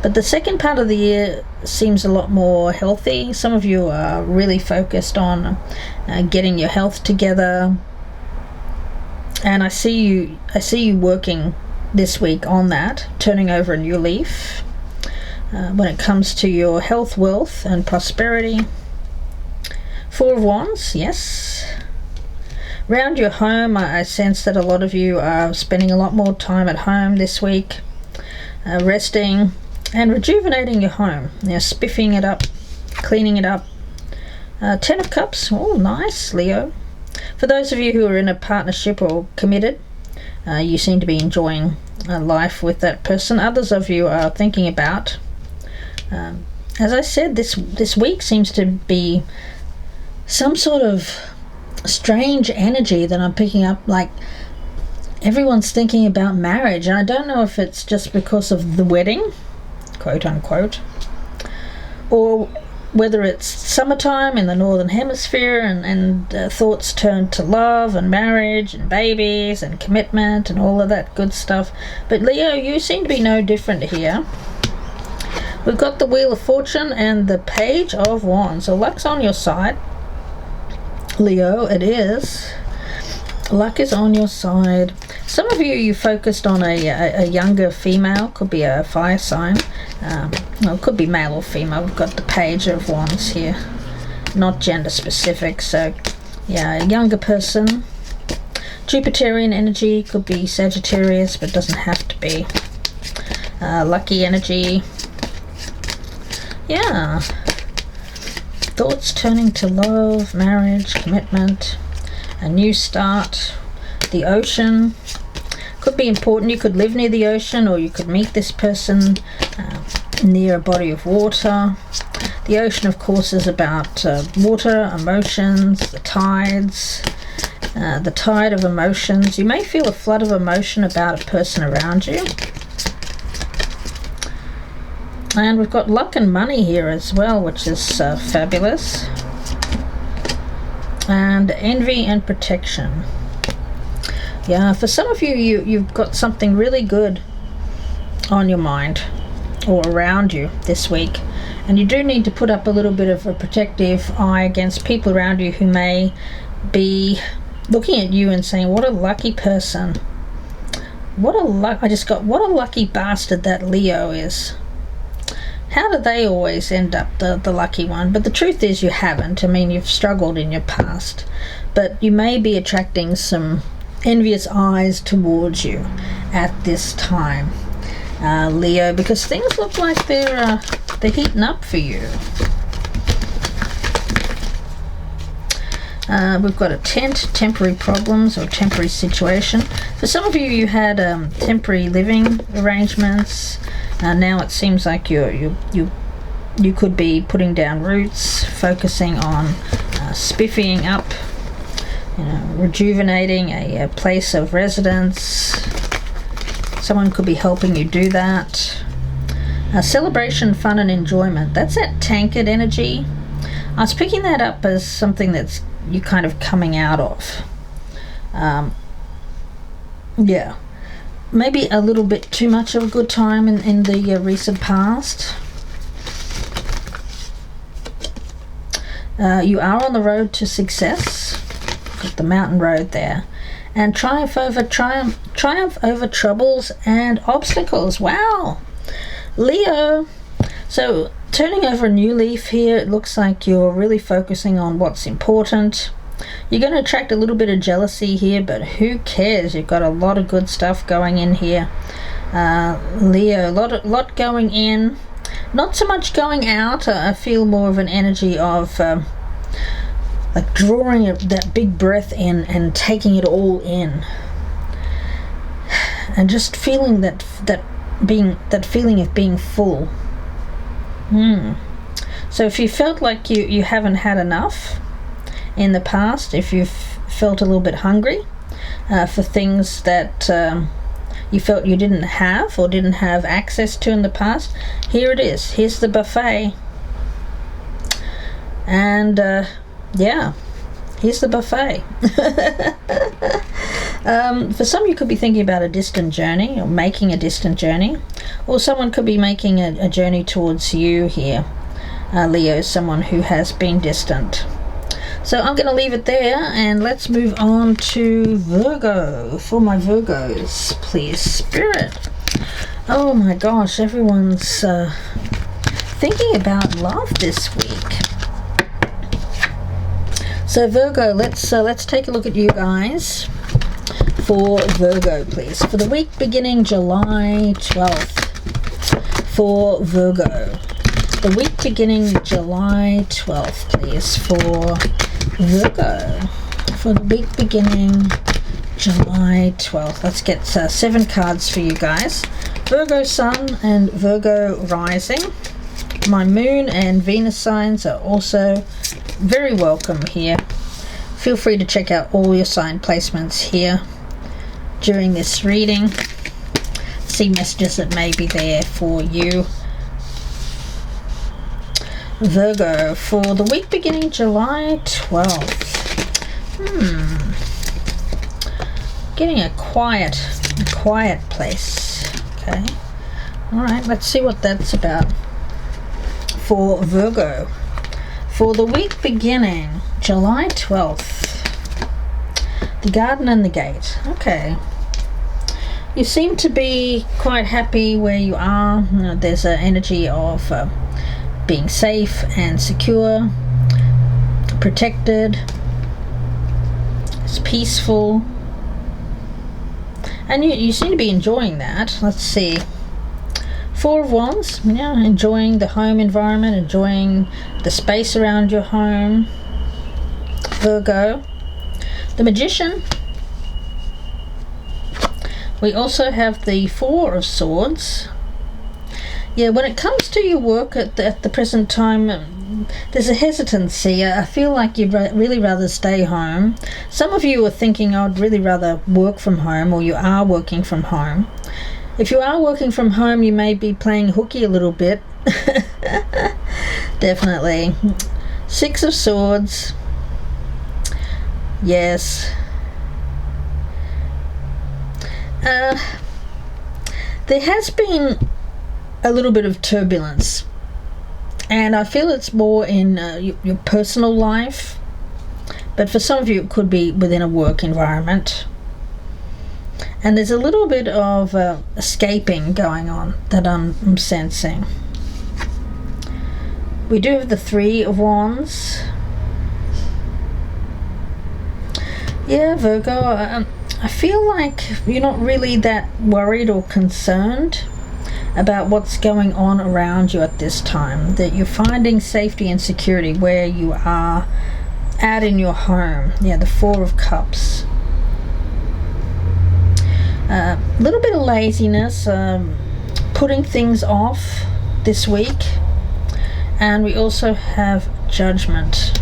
But the second part of the year seems a lot more healthy. Some of you are really focused on getting your health together, and I see you working this week on that, turning over a new leaf when it comes to your health, wealth, and prosperity. Four of Wands, yes. Round your home, I sense that a lot of you are spending a lot more time at home this week, resting and rejuvenating your home. Spiffing it up, cleaning it up. Ten of Cups, oh nice, Leo. For those of you who are in a partnership or committed, you seem to be enjoying life with that person. Others of you are thinking about, as I said, this week seems to be some sort of strange energy that I'm picking up, like everyone's thinking about marriage, and I don't know if it's just because of the wedding, quote unquote, or whether it's summertime in the northern hemisphere and thoughts turn to love and marriage and babies and commitment and all of that good stuff. But Leo, you seem to be no different here. We've got the Wheel of Fortune and the Page of Wands. So luck's on your side, Leo. It is. Luck is on your side. Some of you focused on a younger female. Could be a fire sign. Well, it could be male or female. We've got the Page of Wands here. Not gender specific. So, yeah, a younger person. Jupiterian energy. Could be Sagittarius, but doesn't have to be. Lucky energy. Yeah. Thoughts turning to love, marriage, commitment, a new start. The ocean could be important. You could live near the ocean, or you could meet this person near a body of water. The ocean, of course, is about water, emotions, the tides, the tide of emotions. You may feel a flood of emotion about a person around you. And we've got luck and money here as well, which is fabulous. And envy and protection. Yeah, for some of you, you've got something really good on your mind or around you this week. And you do need to put up a little bit of a protective eye against people around you who may be looking at you and saying, what a lucky person. What a lucky bastard that Leo is. How do they always end up the lucky one? But the truth is you haven't. I mean, you've struggled in your past. But you may be attracting some envious eyes towards you at this time, Leo, because things look like they're heating up for you. We've got a tent, temporary problems or temporary situation. For some of you, you had temporary living arrangements. Now it seems like you could be putting down roots, focusing on spiffying up, rejuvenating a place of residence. Someone could be helping you do that. Celebration, fun and enjoyment. That's that tankard energy. I was picking that up as something that's you kind of coming out of. Yeah. Maybe a little bit too much of a good time in the recent past. You are on the road to success. Got the mountain road there. And triumph over troubles and obstacles. Wow. Leo. So turning over a new leaf here, it looks like you're really focusing on what's important. You're going to attract a little bit of jealousy here, but who cares? You've got a lot of good stuff going in here. Leo, a lot going in. Not so much going out. I feel more of an energy of like drawing that big breath in and taking it all in, and just feeling that feeling of being full. So if you felt like you haven't had enough in the past, if you've felt a little bit hungry for things that you felt you didn't have or didn't have access to in the past, here it is. Here's the buffet. And yeah, here's the buffet. For some, you could be thinking about a distant journey or making a distant journey, or someone could be making a journey towards you here, Leo, someone who has been distant. So I'm going to leave it there, and let's move on to Virgo. For my Virgos, please, Spirit. Oh my gosh, everyone's thinking about love this week. So Virgo, let's take a look at you guys. For Virgo, please, for the week beginning July 12th. For Virgo, the week beginning July 12th, please, for Virgo. For the week beginning July 12th. Let's get 7 cards for you guys. Virgo Sun and Virgo Rising. My Moon and Venus signs are also very welcome here. Feel free to check out all your sign placements here during this reading. See messages that may be there for you. Virgo, for the week beginning July 12th. Getting a quiet place. Okay. Alright, let's see what that's about. For Virgo, for the week beginning July 12th. The Garden and the Gate. Okay. You seem to be quite happy where you are. There's an energy of being safe and secure, protected. It's peaceful. And you seem to be enjoying that. Let's see. 4 of Wands. Yeah, enjoying the home environment, enjoying the space around your home. Virgo. The Magician. We also have the 4 of Swords. Yeah, when it comes to your work at the present time, there's a hesitancy. I feel like you'd really rather stay home. Some of you are thinking, I'd really rather work from home, or you are working from home. If you are working from home, you may be playing hooky a little bit. Definitely. 6 of Swords. Yes. There has been a little bit of turbulence, and I feel it's more in your personal life, but for some of you it could be within a work environment, and there's a little bit of escaping going on that I'm sensing. We do have the 3 of Wands. Yeah, Virgo, I feel like you're not really that worried or concerned about what's going on around you at this time, that you're finding safety and security where you are at in your home. Yeah, the 4 of Cups. A little bit of laziness, putting things off this week. And we also have Judgment.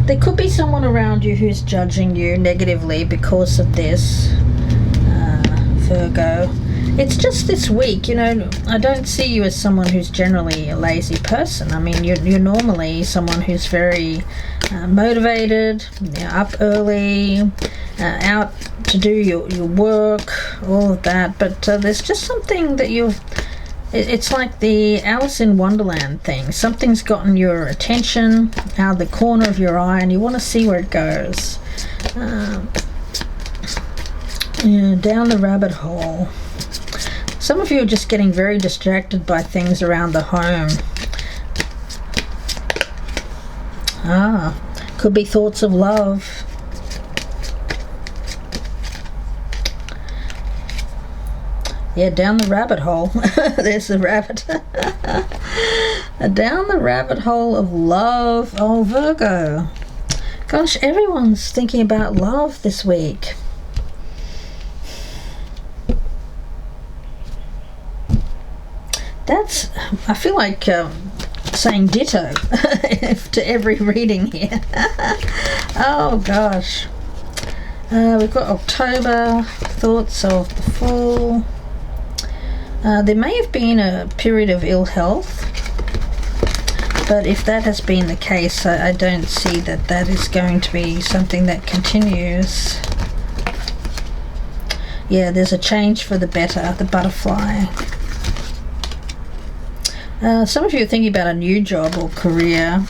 There could be someone around you who's judging you negatively because of this, Virgo. It's just this week, I don't see you as someone who's generally a lazy person. I mean, you're normally someone who's very motivated, up early, out to do your work, all of that. But there's just something that it's like the Alice in Wonderland thing. Something's gotten your attention out of the corner of your eye, and you want to see where it goes. Down the rabbit hole. Some of you are just getting very distracted by things around the home. Could be thoughts of love. Yeah, down the rabbit hole. There's the rabbit. Down the rabbit hole of love. Oh, Virgo. Gosh, everyone's thinking about love this week. I feel like saying ditto to every reading here. Oh, gosh. We've got October, thoughts of the fall. There may have been a period of ill health, but if that has been the case, I don't see that that is going to be something that continues. Yeah, there's a change for the better, the butterfly. Some of you are thinking about a new job or career,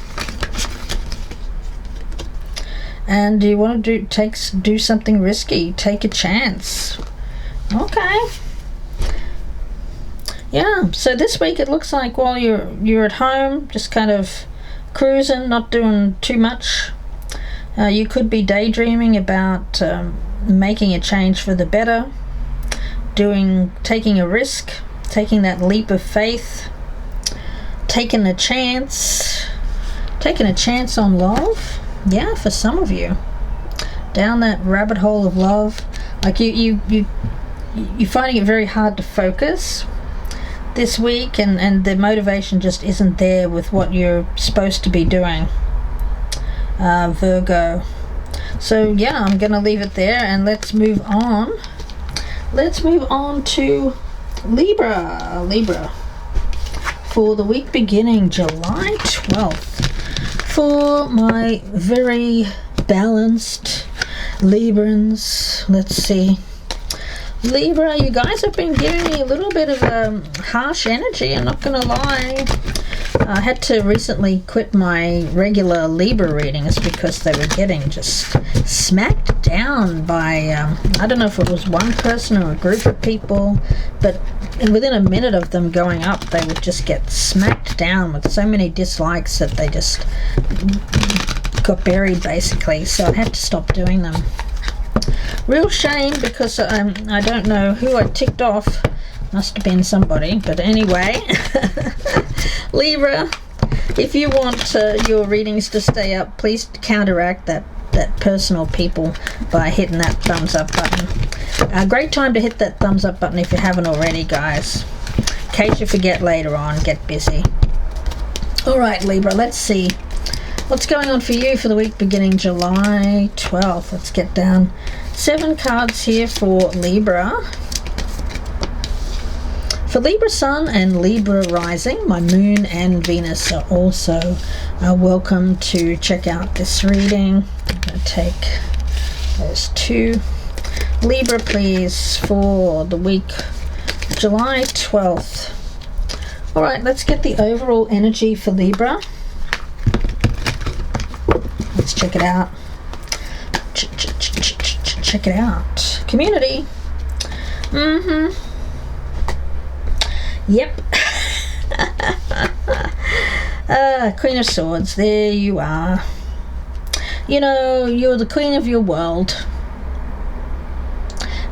and you want to do something risky, take a chance. Okay. Yeah, so this week it looks like while you're at home, just kind of cruising, not doing too much, you could be daydreaming about making a change for the better, taking a risk, taking that leap of faith, taking a chance on love. Yeah, for some of you, down that rabbit hole of love, like you're finding it very hard to focus this week, and the motivation just isn't there with what you're supposed to be doing, Virgo. So yeah, I'm gonna leave it there, and let's move on to Libra for the week beginning July 12th. For my very balanced Librans, let's see. Libra, you guys have been giving me a little bit of harsh energy, I'm not gonna lie. I had to recently quit my regular Libra readings because they were getting just smacked down by I don't know if it was one person or a group of people, but within a minute of them going up, they would just get smacked down with so many dislikes that they just got buried, basically. So I had to stop doing them. Real shame, because I don't know who I ticked off. Must have been somebody, but anyway. Libra, if you want your readings to stay up, please counteract that personal people by hitting that thumbs up button. A great time to hit that thumbs up button if you haven't already, guys, in case you forget later on. Get busy. Alright, Libra, let's see what's going on for you for the week beginning July 12th. Let's get down 7 cards here for Libra. For Libra Sun and Libra Rising, my Moon and Venus are also welcome to check out this reading. I'm going to take those 2. Libra, please, for the week July 12th. Alright, let's get the overall energy for Libra. Let's check it out. Check it out. Community. Yep. Queen of Swords, there you are. You know, you're the queen of your world.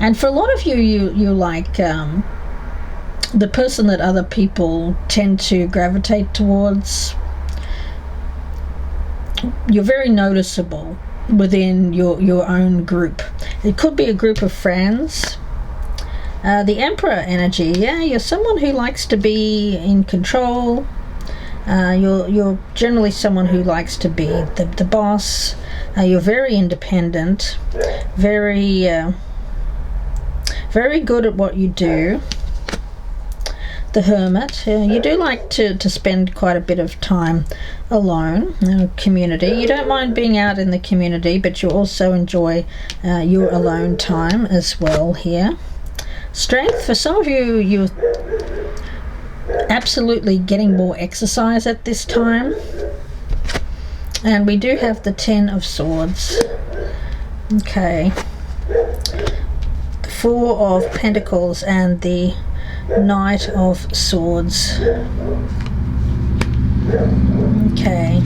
And for a lot of you, you're like the person that other people tend to gravitate towards. You're very noticeable within your own group. It could be a group of friends. The Emperor energy, yeah, you're someone who likes to be in control. You're generally someone who likes to be the boss. You're very independent, very good at what you do. The Hermit, you do like to spend quite a bit of time alone. Community, you don't mind being out in the community, but you also enjoy your alone time as well here. Strength, for some of you, you're absolutely getting more exercise at this time. And we do have the 10 of Swords. Okay. The 4 of Pentacles and the Knight of Swords. Okay.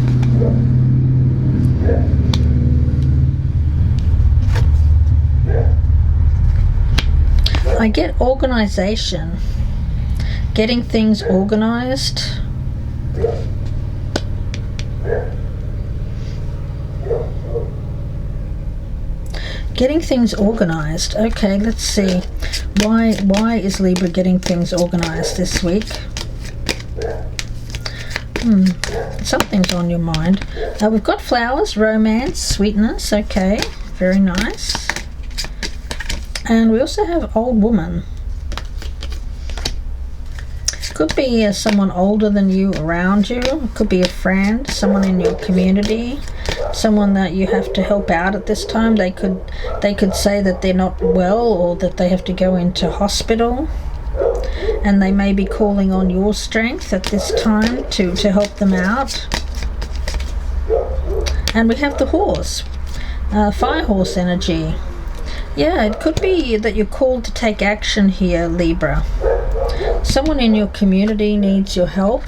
I get organization, getting things organized. Getting things organized. Okay, let's see. Why is Libra getting things organized this week? Something's on your mind. We've got flowers, romance, sweetness. Okay, very nice. And we also have old woman. Could be someone older than you around you. It could be a friend, someone in your community, someone that you have to help out at this time. They could say that they're not well, or that they have to go into hospital, and they may be calling on your strength at this time to help them out. And we have the horse, fire horse energy. Yeah, it could be that you're called to take action here, Libra. Someone in your community needs your help,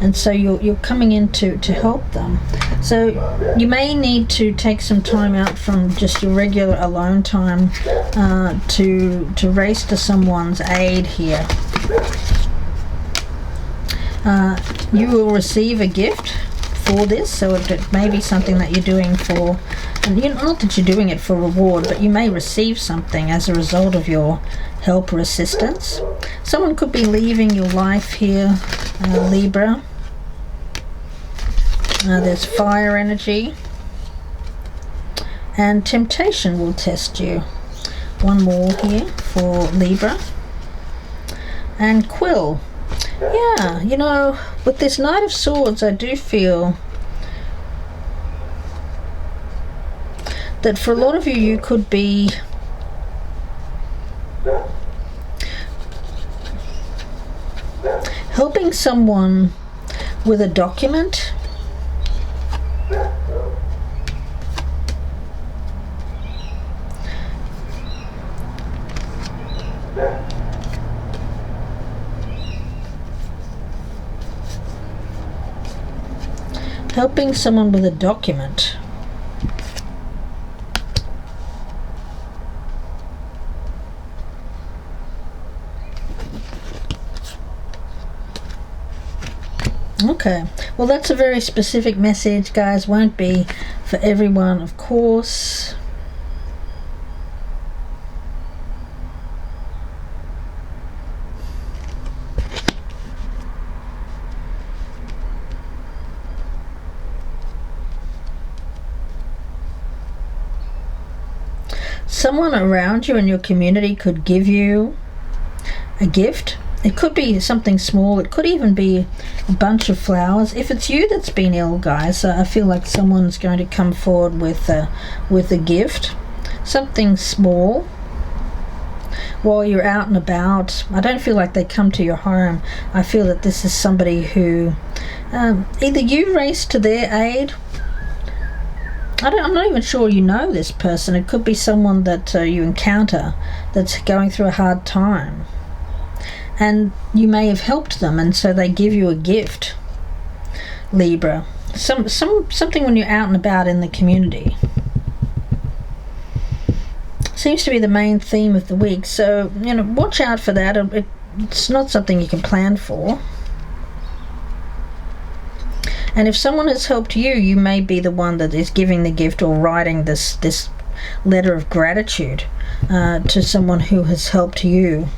and so you're coming in to help them. So you may need to take some time out from just your regular alone time to race to someone's aid here. You will receive a gift for this, so it may be something that you're doing for, and not that you're doing it for reward, but you may receive something as a result of your help or assistance. Someone could be leaving your life here, Libra. There's fire energy, and temptation will test you. One more here for Libra. And quill. Yeah, with this Knight of Swords, I do feel that for a lot of you, you could be helping someone with a document. Helping someone with a document. Okay, well, that's a very specific message, guys. Won't be for everyone, of course. Someone around you in your community could give you a gift. It could be something small. It could even be a bunch of flowers. If it's you that's been ill, guys, I feel like someone's going to come forward with a gift, something small. While you're out and about, I don't feel like they come to your home. I feel that this is somebody who either you race to their aid. I'm not even sure you know this person. It could be someone that you encounter that's going through a hard time, and you may have helped them, and so they give you a gift, Libra. Something when you're out and about in the community. Seems to be the main theme of the week, so watch out for that. It's not something you can plan for. And if someone has helped you, you may be the one that is giving the gift or writing this letter of gratitude to someone who has helped you.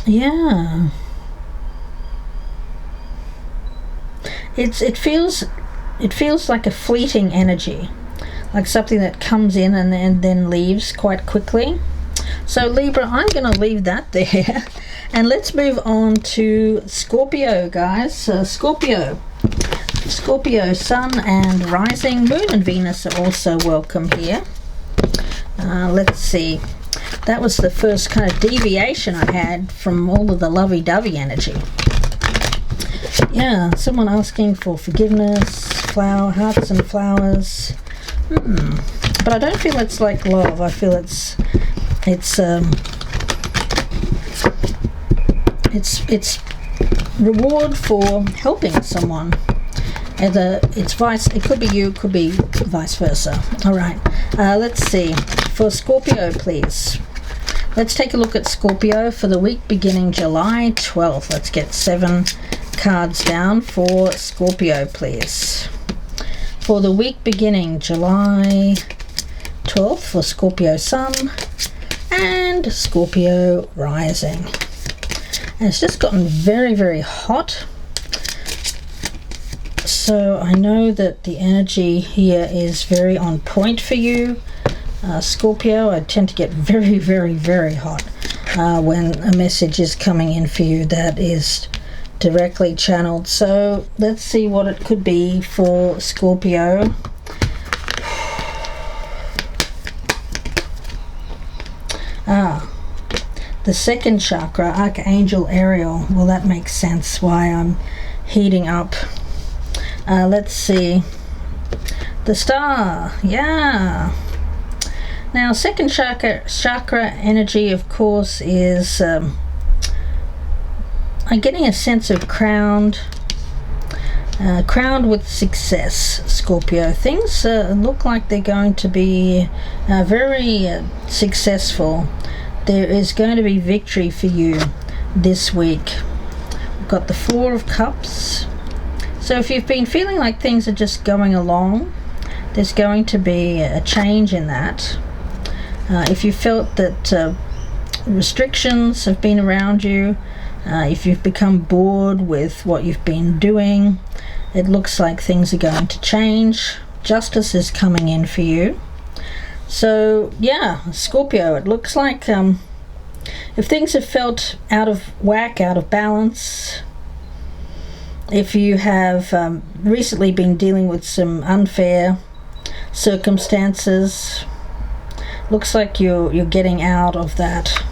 Yeah. It feels like a fleeting energy, like something that comes in and then leaves quite quickly. So Libra, I'm going to leave that there. And let's move on to Scorpio, guys. Scorpio, Sun and Rising, Moon and Venus are also welcome here. Let's see. That was the first kind of deviation I had from all of the lovey-dovey energy. Yeah, someone asking for forgiveness, hearts and flowers. But I don't feel it's like love. I feel it's reward for helping someone. It could be you, it could be vice versa. All right, let's see. For Scorpio, please. Let's take a look at Scorpio for the week beginning July 12th. Let's get 7 cards down for Scorpio, please. For the week beginning July 12th for Scorpio Sun and Scorpio Rising. And it's just gotten very, very hot. So I know that the energy here is very on point for you. Scorpio, I tend to get very, very, very hot when a message is coming in for you that is directly channeled. So let's see what it could be for Scorpio. The second chakra, Archangel Ariel. Well, that makes sense why I'm heating up. Let's see. The Star, yeah. Now, second chakra energy, of course, is I'm getting a sense of crowned with success, Scorpio. Things look like they're going to be very successful. There is going to be victory for you this week. We've got the Four of Cups. So if you've been feeling like things are just going along, there's going to be a change in that. If you felt that restrictions have been around you, if you've become bored with what you've been doing, it looks like things are going to change. Justice is coming in for you. So yeah, Scorpio, it looks like if things have felt out of whack, out of balance, if you have recently been dealing with some unfair circumstances, looks like you're getting out of that.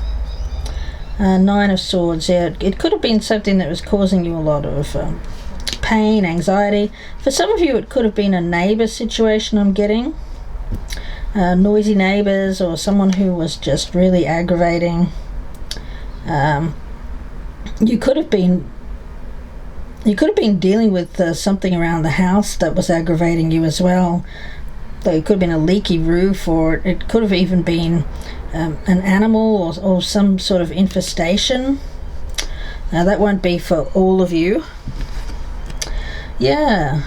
Nine of Swords, yeah, it could have been something that was causing you a lot of pain, anxiety. For some of you, it could have been a neighbor situation, I'm getting. Noisy neighbors or someone who was just really aggravating. You could have been dealing with something around the house that was aggravating you as well. So it could have been a leaky roof, or it could have even been an animal or some sort of infestation. Now that won't be for all of you. Yeah,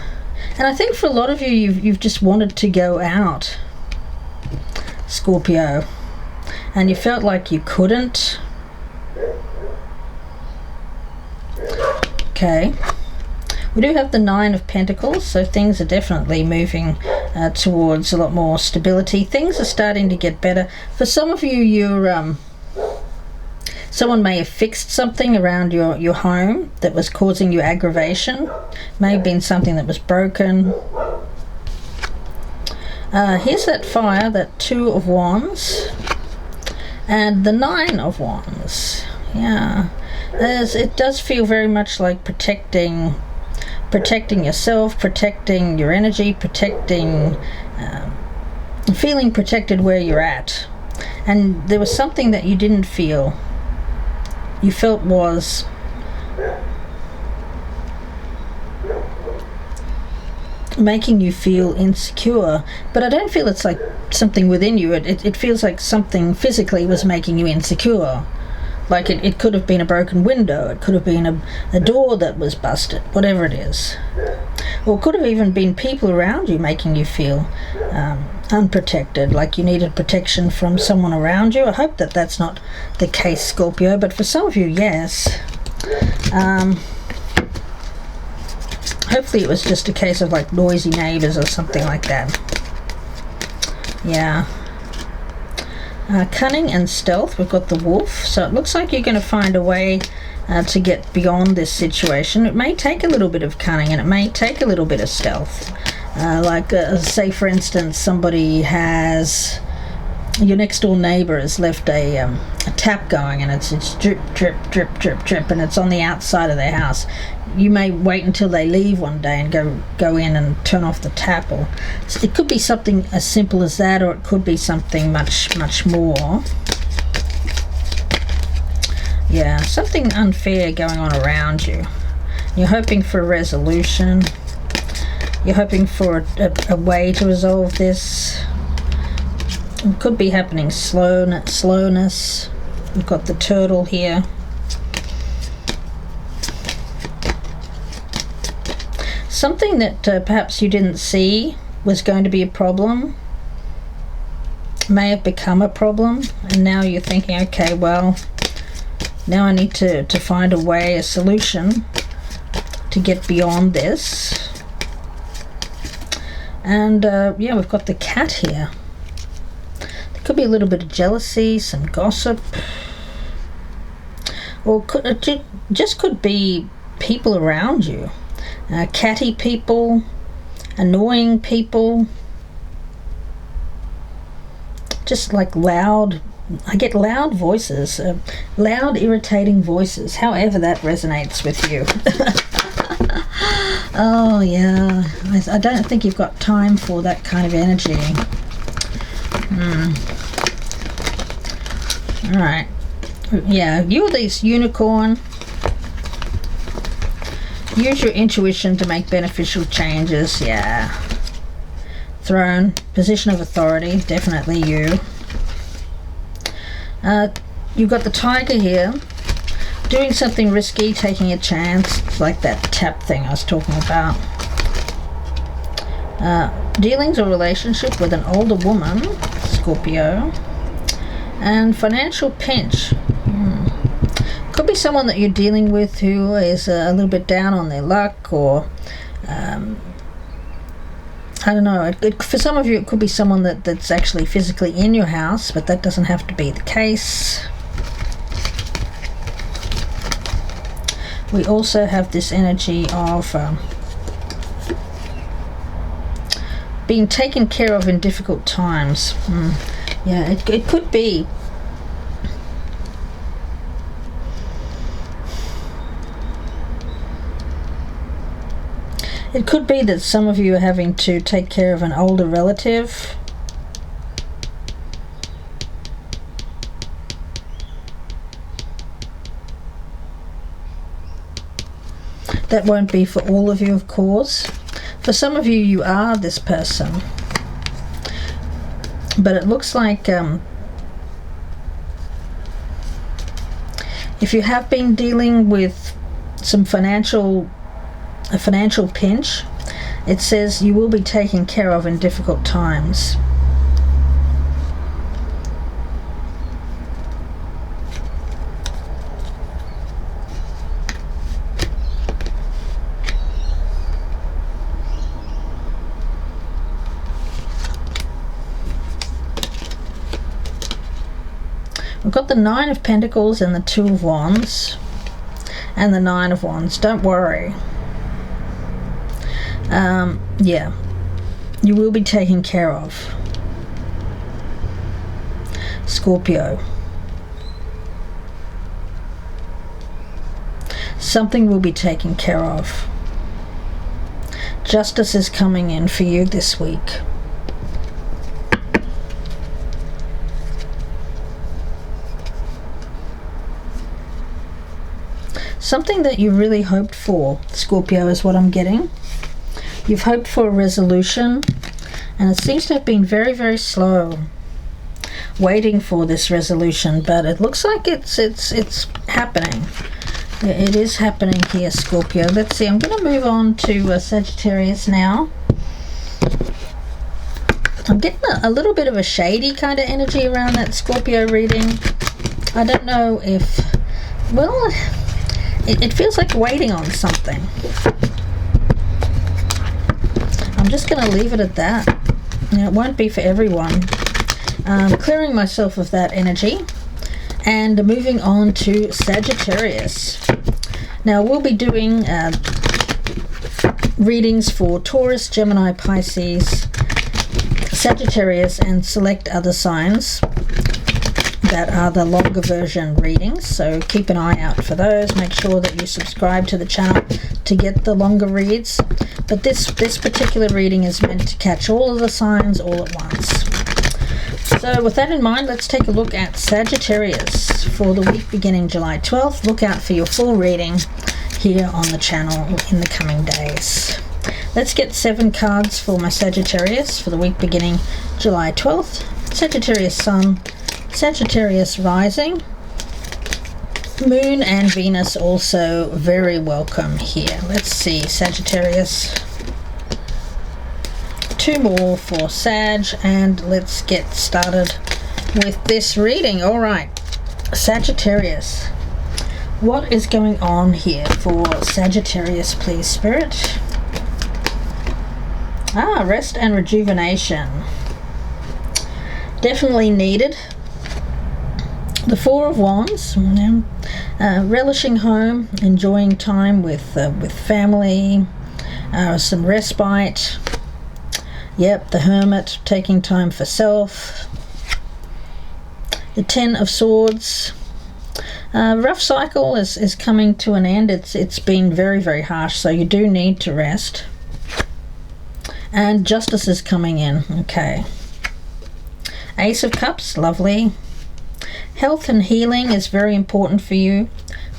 and I think for a lot of you, you've just wanted to go out, Scorpio, and you felt like you couldn't. Okay. We do have the Nine of Pentacles, so things are definitely moving towards a lot more stability. Things are starting to get better. For some of you, someone may have fixed something around your home that was causing you aggravation. May have been something that was broken. Here's that fire, that Two of Wands, and the Nine of Wands. Yeah, it does feel very much like protecting yourself, protecting your energy, feeling protected where you're at. And there was something that you didn't feel. You felt was making you feel insecure, but I don't feel it's like something within you. It feels like something physically was making you insecure. Like it could have been a broken window, it could have been a door that was busted, whatever it is. Or it could have even been people around you making you feel unprotected, like you needed protection from someone around you. I hope that that's not the case, Scorpio, but for some of you, yes. Hopefully it was just a case of like noisy neighbors or something like that. Yeah. Cunning and stealth, we've got the Wolf, so it looks like you're going to find a way to get beyond this situation. It may take a little bit of cunning and it may take a little bit of stealth. Say for instance, your next door neighbor has left a tap going and it's drip, drip, drip, drip, drip, and it's on the outside of their house. You may wait until they leave one day and go in and turn off the tap. Or it could be something as simple as that, or it could be something much, much more. Yeah, something unfair going on around you. You're hoping for a resolution. You're hoping for a way to resolve this. It could be happening slowness. We've got the turtle here. Something that perhaps you didn't see was going to be a problem may have become a problem, and now you're thinking, okay, well, now I need to find a way, a solution to get beyond this. And yeah, we've got the cat here. There could be a little bit of jealousy, some gossip, or it just could be people around you. Catty people, annoying people, just like loud, I get loud voices, loud irritating voices, however that resonates with you. Oh yeah, I don't think you've got time for that kind of energy. Alright, yeah, you're this unicorn. Use your intuition to make beneficial changes. Yeah. Throne, position of authority, definitely you. You've got the tiger here, doing something risky, taking a chance. It's like that tap thing I was talking about. Dealings or relationship with an older woman, Scorpio. And financial pinch. Could be someone that you're dealing with who is a little bit down on their luck, or I don't know, for some of you it could be someone that's actually physically in your house, but that doesn't have to be the case. We also have this energy of being taken care of in difficult times. Yeah, it could be. It could be that some of you are having to take care of an older relative. That won't be for all of you, of course. For some of you, you are this person. But it looks like if you have been dealing with some a financial pinch, it says you will be taken care of in difficult times. We've got the Nine of Pentacles and the Two of Wands and the Nine of Wands. Don't worry. Yeah, you will be taken care of, Scorpio. Something will be taken care of. Justice is coming in for you this week. Something that you really hoped for, Scorpio, is what I'm getting. You've hoped for a resolution, and it seems to have been very, very slow waiting for this resolution, but it looks like it's happening. It is happening here, Scorpio. Let's see, I'm going to move on to Sagittarius now. I'm getting a little bit of a shady kind of energy around that Scorpio reading. I don't know if, well, it feels like waiting on something. I'm just going to leave it at that. It won't be for everyone. Clearing myself of that energy and moving on to Sagittarius. Now we'll be doing readings for Taurus, Gemini, Pisces, Sagittarius, and select other signs. That are the longer version readings, so keep an eye out for those. Make sure that you subscribe to the channel to get the longer reads, but this particular reading is meant to catch all of the signs all at once. So with that in mind, let's take a look at Sagittarius for the week beginning July 12th. Look out for your full reading here on the channel in the coming days. Let's get 7 cards for my Sagittarius for the week beginning July 12th. Sagittarius Sun, Sagittarius Rising, Moon and Venus also very welcome here. Let's see, Sagittarius. 2 more for Sag, and let's get started with this reading. All right, Sagittarius. What is going on here for Sagittarius, please, Spirit? Rest and rejuvenation. Definitely needed. The 4 of Wands, relishing home, enjoying time with family, some respite. Yep, the Hermit, taking time for self. The 10 of Swords. Rough cycle is coming to an end. It's been very, very harsh, so you do need to rest. And Justice is coming in. Okay. Ace of Cups, lovely. Health and healing is very important for you.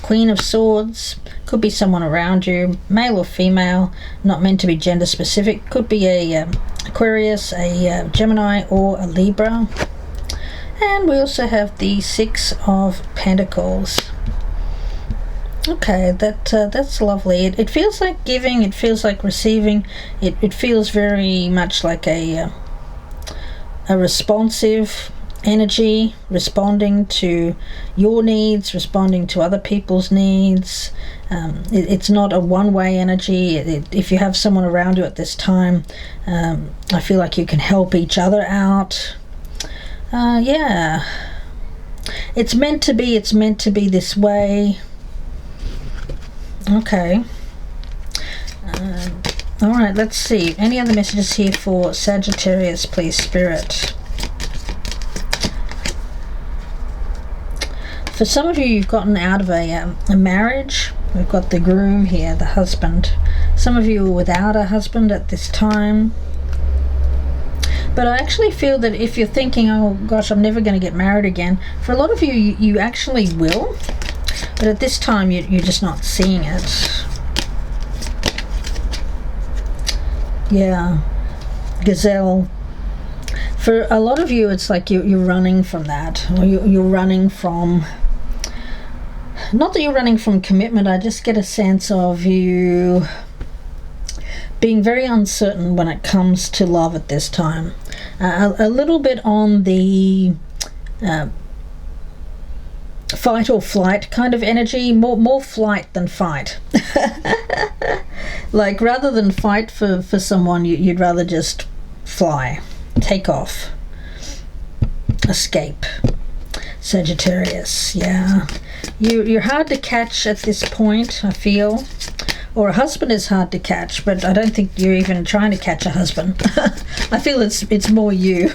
Queen of Swords, could be someone around you, male or female, not meant to be gender specific. Could be a Aquarius, a Gemini, or a Libra. And we also have the 6 of Pentacles. Okay, that's lovely. It feels like giving, it feels like receiving. It feels very much like a responsive energy, responding to your needs, responding to other people's needs. It's not a one-way energy. If you have someone around you at this time, I feel like you can help each other out. Yeah, it's meant to be this way. Okay. All right, let's see. Any other messages here for Sagittarius, please, Spirit? For some of you, you've gotten out of a marriage. We've got the groom here, the husband. Some of you are without a husband at this time. But I actually feel that if you're thinking, oh gosh, I'm never going to get married again, for a lot of you, you actually will. But at this time, you're just not seeing it. Yeah. Gazelle. For a lot of you, it's like you're running from that. Or you're running from... Not that you're running from commitment, I just get a sense of you being very uncertain when it comes to love at this time. A little bit on the fight or flight kind of energy, more flight than fight. Like rather than fight for someone, you'd rather just fly, take off, escape. Sagittarius, yeah. You're hard to catch at this point, I feel. Or a husband is hard to catch, but I don't think you're even trying to catch a husband. I feel it's more you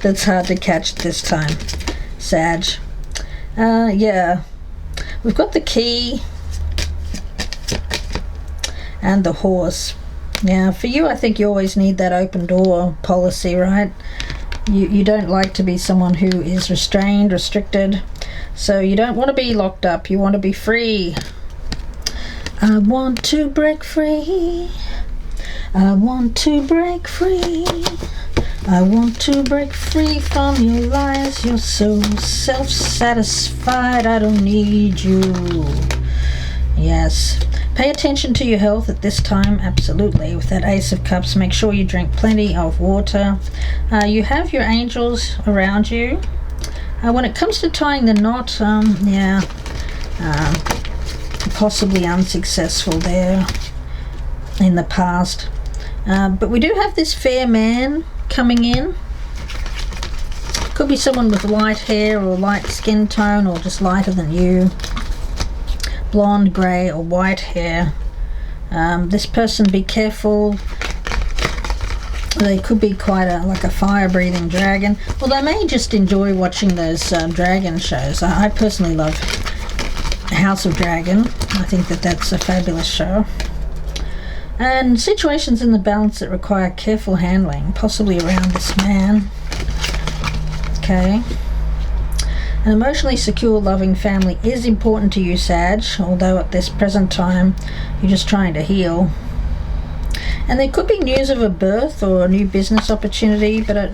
that's hard to catch at this time, Sag. Yeah. We've got the key and the horse. Yeah, for you, I think you always need that open door policy, right? You don't like to be someone who is restrained, restricted. So you don't want to be locked up. You want to be free. I want to break free. I want to break free. I want to break free from your lies. You're so self-satisfied. I don't need you. Yes. Pay attention to your health at this time, absolutely. With that Ace of Cups, make sure you drink plenty of water. You have your angels around you. When it comes to tying the knot, yeah, possibly unsuccessful there in the past. But we do have this fair man coming in. Could be someone with light hair or light skin tone or just lighter than you. Blonde, grey or white hair. This person, be careful. They could be quite like a fire-breathing dragon. Well, they may just enjoy watching those dragon shows. I personally love House of Dragon. I think that's a fabulous show. And situations in the balance that require careful handling, possibly around this man. Okay. An emotionally secure, loving family is important to you, Sag, although at this present time you're just trying to heal. And there could be news of a birth or a new business opportunity, but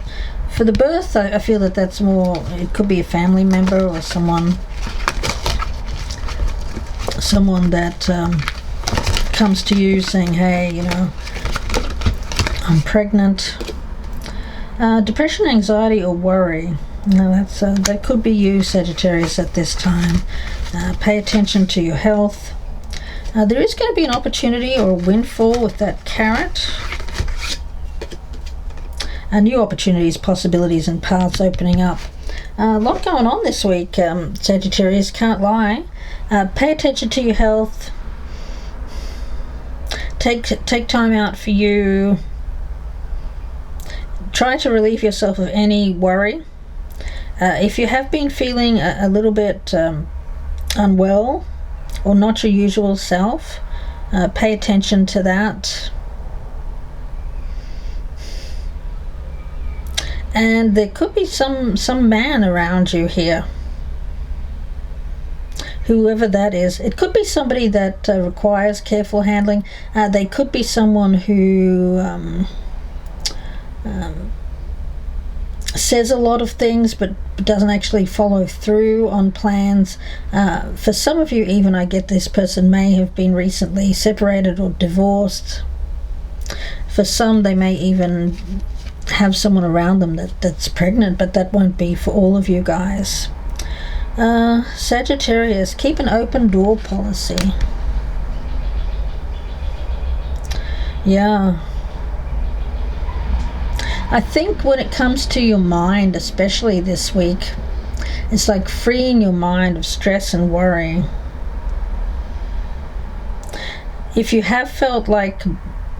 for the birth, I feel that's more, it could be a family member or someone someone that comes to you saying, hey, you know, I'm pregnant. Depression, anxiety, or worry. No, that could be you, Sagittarius, at this time. Pay attention to your health. There is going to be an opportunity or a windfall with that carrot. New opportunities, possibilities, and paths opening up. A lot going on this week, Sagittarius, can't lie. Pay attention to your health. Take time out for you. Try to relieve yourself of any worry. If you have been feeling a little bit unwell or not your usual self, pay attention to that. And there could be some man around you here, whoever that is. It could be somebody that requires careful handling. They could be someone who says a lot of things but doesn't actually follow through on plans. For some of you, even, I get this person may have been recently separated or divorced. For some, they may even have someone around them that's pregnant, but that won't be for all of you guys. Sagittarius, keep an open door policy. Yeah. I think when it comes to your mind, especially this week, it's like freeing your mind of stress and worry. If you have felt like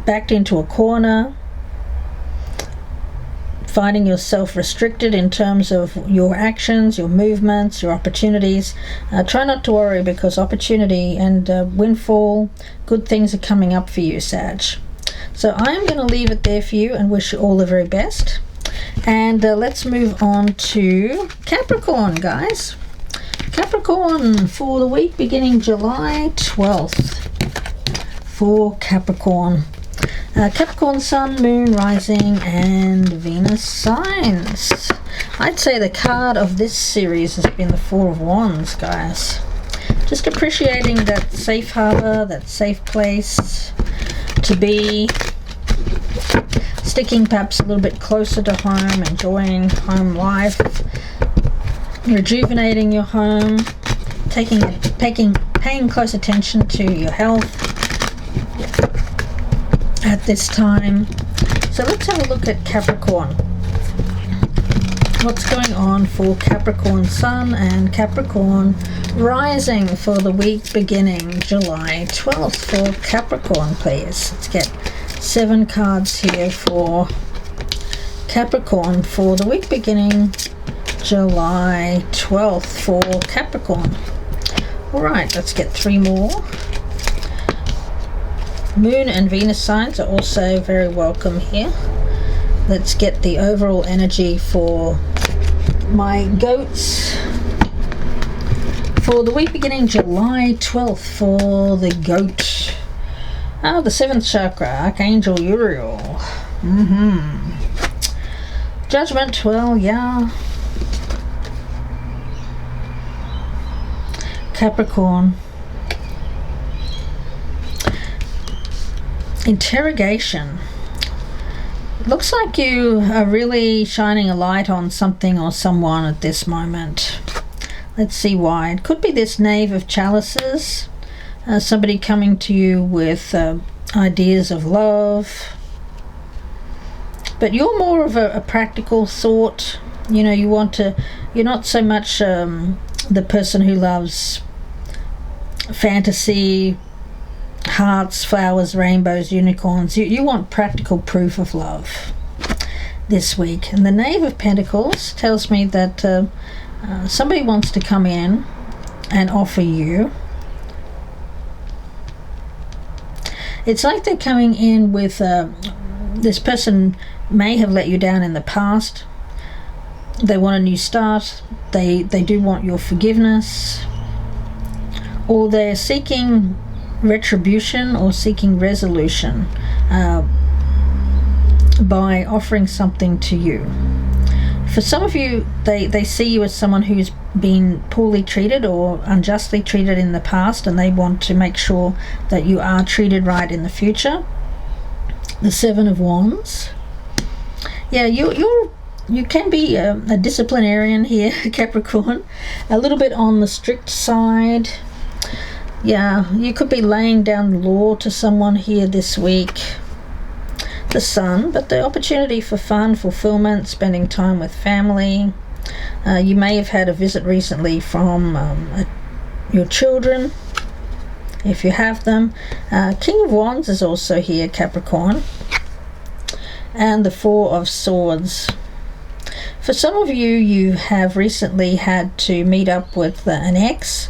backed into a corner, finding yourself restricted in terms of your actions, your movements, your opportunities, try not to worry, because opportunity and windfall, good things are coming up for you, Sag. So I'm going to leave it there for you and wish you all the very best. And let's move on to Capricorn, guys. Capricorn for the week beginning July 12th. For Capricorn. Capricorn, Sun, Moon, Rising, and Venus signs. I'd say the card of this series has been the Four of Wands, guys. Just appreciating that safe harbor, that safe place to be. Sticking perhaps a little bit closer to home, enjoying home life, rejuvenating your home, paying close attention to your health at this time. So let's have a look at Capricorn. What's going on for Capricorn Sun and Capricorn Rising for the week beginning July 12th for Capricorn, please. Let's get 7 cards here for Capricorn for the week beginning July 12th for Capricorn. Alright, let's get 3 more. Moon and Venus signs are also very welcome here. Let's get the overall energy for my goats for the week beginning July 12th for the goat. The 7th chakra, Archangel Uriel. Judgment, well, yeah. Capricorn. Interrogation. Looks like you are really shining a light on something or someone at this moment. Let's see why. It could be this Knave of Chalices. Somebody coming to you with ideas of love. But you're more of a practical sort. You know, you're not so much the person who loves fantasy, hearts, flowers, rainbows, unicorns. You want practical proof of love this week. And the Knave of Pentacles tells me that somebody wants to come in and offer you. It's like they're coming in with this person may have let you down in the past. They want a new start. They do want your forgiveness, or they're seeking retribution or seeking resolution by offering something to you. For some of you, they see you as someone who's been poorly treated or unjustly treated in the past, and they want to make sure that you are treated right in the future. The Seven of Wands. Yeah, you can be a disciplinarian here, Capricorn. A little bit on the strict side. Yeah, you could be laying down the law to someone here this week. The Sun, but the opportunity for fun, fulfillment, spending time with family. You may have had a visit recently from your children, if you have them. King of Wands is also here, Capricorn. And the Four of Swords. For some of you, you have recently had to meet up with an ex,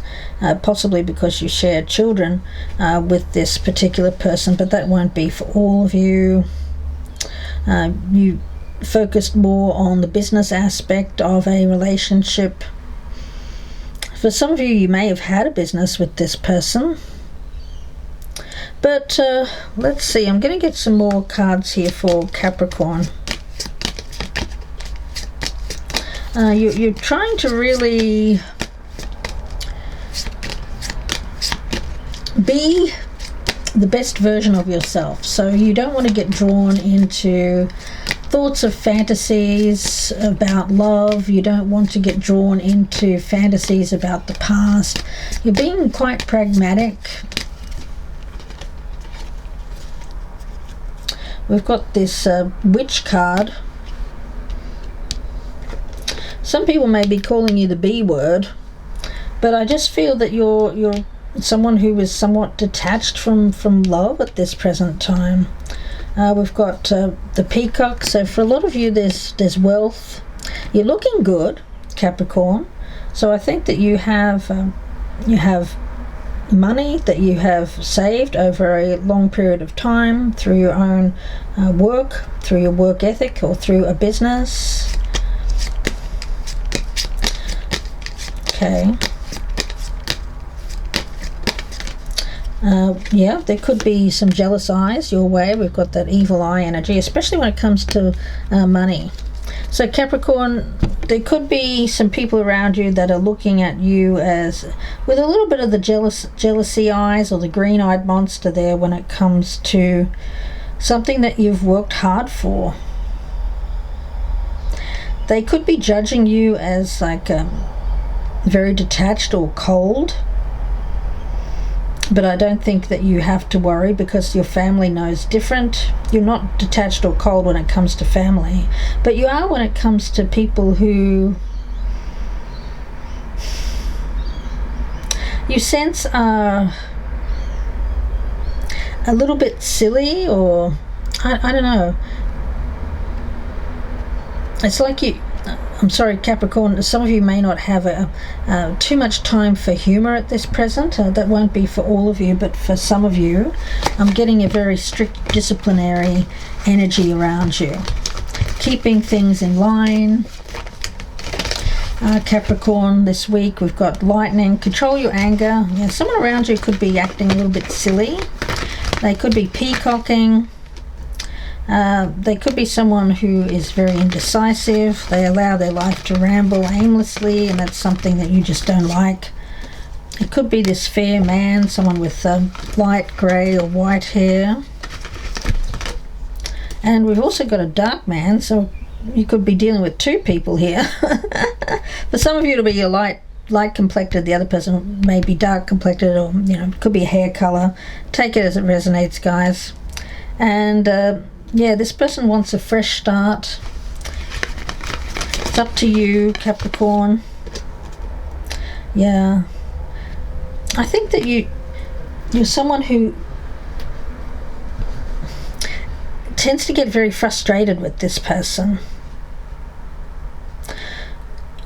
possibly because you shared children with this particular person, but that won't be for all of you. You focused more on the business aspect of a relationship. For some of you, you may have had a business with this person. But let's see, I'm going to get some more cards here for Capricorn. You're trying to really be the best version of yourself. So you don't want to get drawn into thoughts of fantasies about love. You don't want to get drawn into fantasies about the past. You're being quite pragmatic. We've got this witch card. Some people may be calling you the B word, but I just feel that you're someone who is somewhat detached from love at this present time. We've got the peacock. So for a lot of you, there's wealth. You're looking good, Capricorn. So I think that you have money that you have saved over a long period of time through your own work, through your work ethic, or through a business. Okay. Yeah, there could be some jealous eyes your way. We've got that evil eye energy, especially when it comes to money. So Capricorn, there could be some people around you that are looking at you as with a little bit of the jealousy eyes, or the green-eyed monster there when it comes to something that you've worked hard for. They could be judging you as like very detached or cold. But I don't think that you have to worry, because your family knows different. You're not detached or cold when it comes to family, but you are when it comes to people who you sense are a little bit silly, or I don't know. It's like I'm sorry, Capricorn, some of you may not have too much time for humour at this present. That won't be for all of you, but for some of you, I'm getting a very strict disciplinary energy around you. Keeping things in line. Capricorn, this week we've got lightning. Control your anger. Yeah, someone around you could be acting a little bit silly. They could be peacocking. They could be someone who is very indecisive. They allow their life to ramble aimlessly, and that's something that you just don't like. It could be this fair man, someone with light grey or white hair. And we've also got a dark man, so you could be dealing with two people here. For some of you, it'll be a light complected. The other person may be dark complected, or it could be a hair colour. Take it as it resonates, guys. And yeah, this person wants a fresh start. It's up to you, Capricorn. Yeah. I think that you're someone who tends to get very frustrated with this person,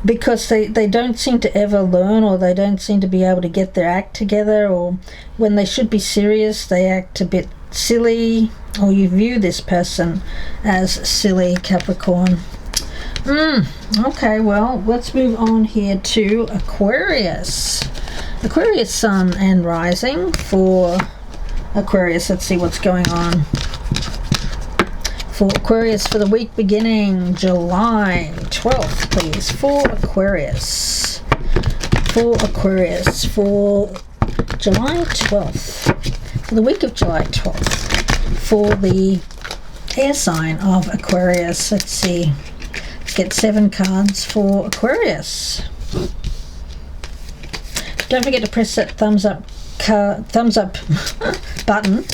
because they don't seem to ever learn, or they don't seem to be able to get their act together, or when they should be serious, they act a bit silly, or you view this person as silly, Capricorn. Okay, well, let's move on here to Aquarius. Aquarius sun and rising for Aquarius. Let's see what's going on For Aquarius for the week beginning July 12th, please. For Aquarius. For Aquarius for July 12th. For the week of July 12th. For the air sign of Aquarius. Let's see. Let's get 7 cards for Aquarius. Don't forget to press that thumbs up button.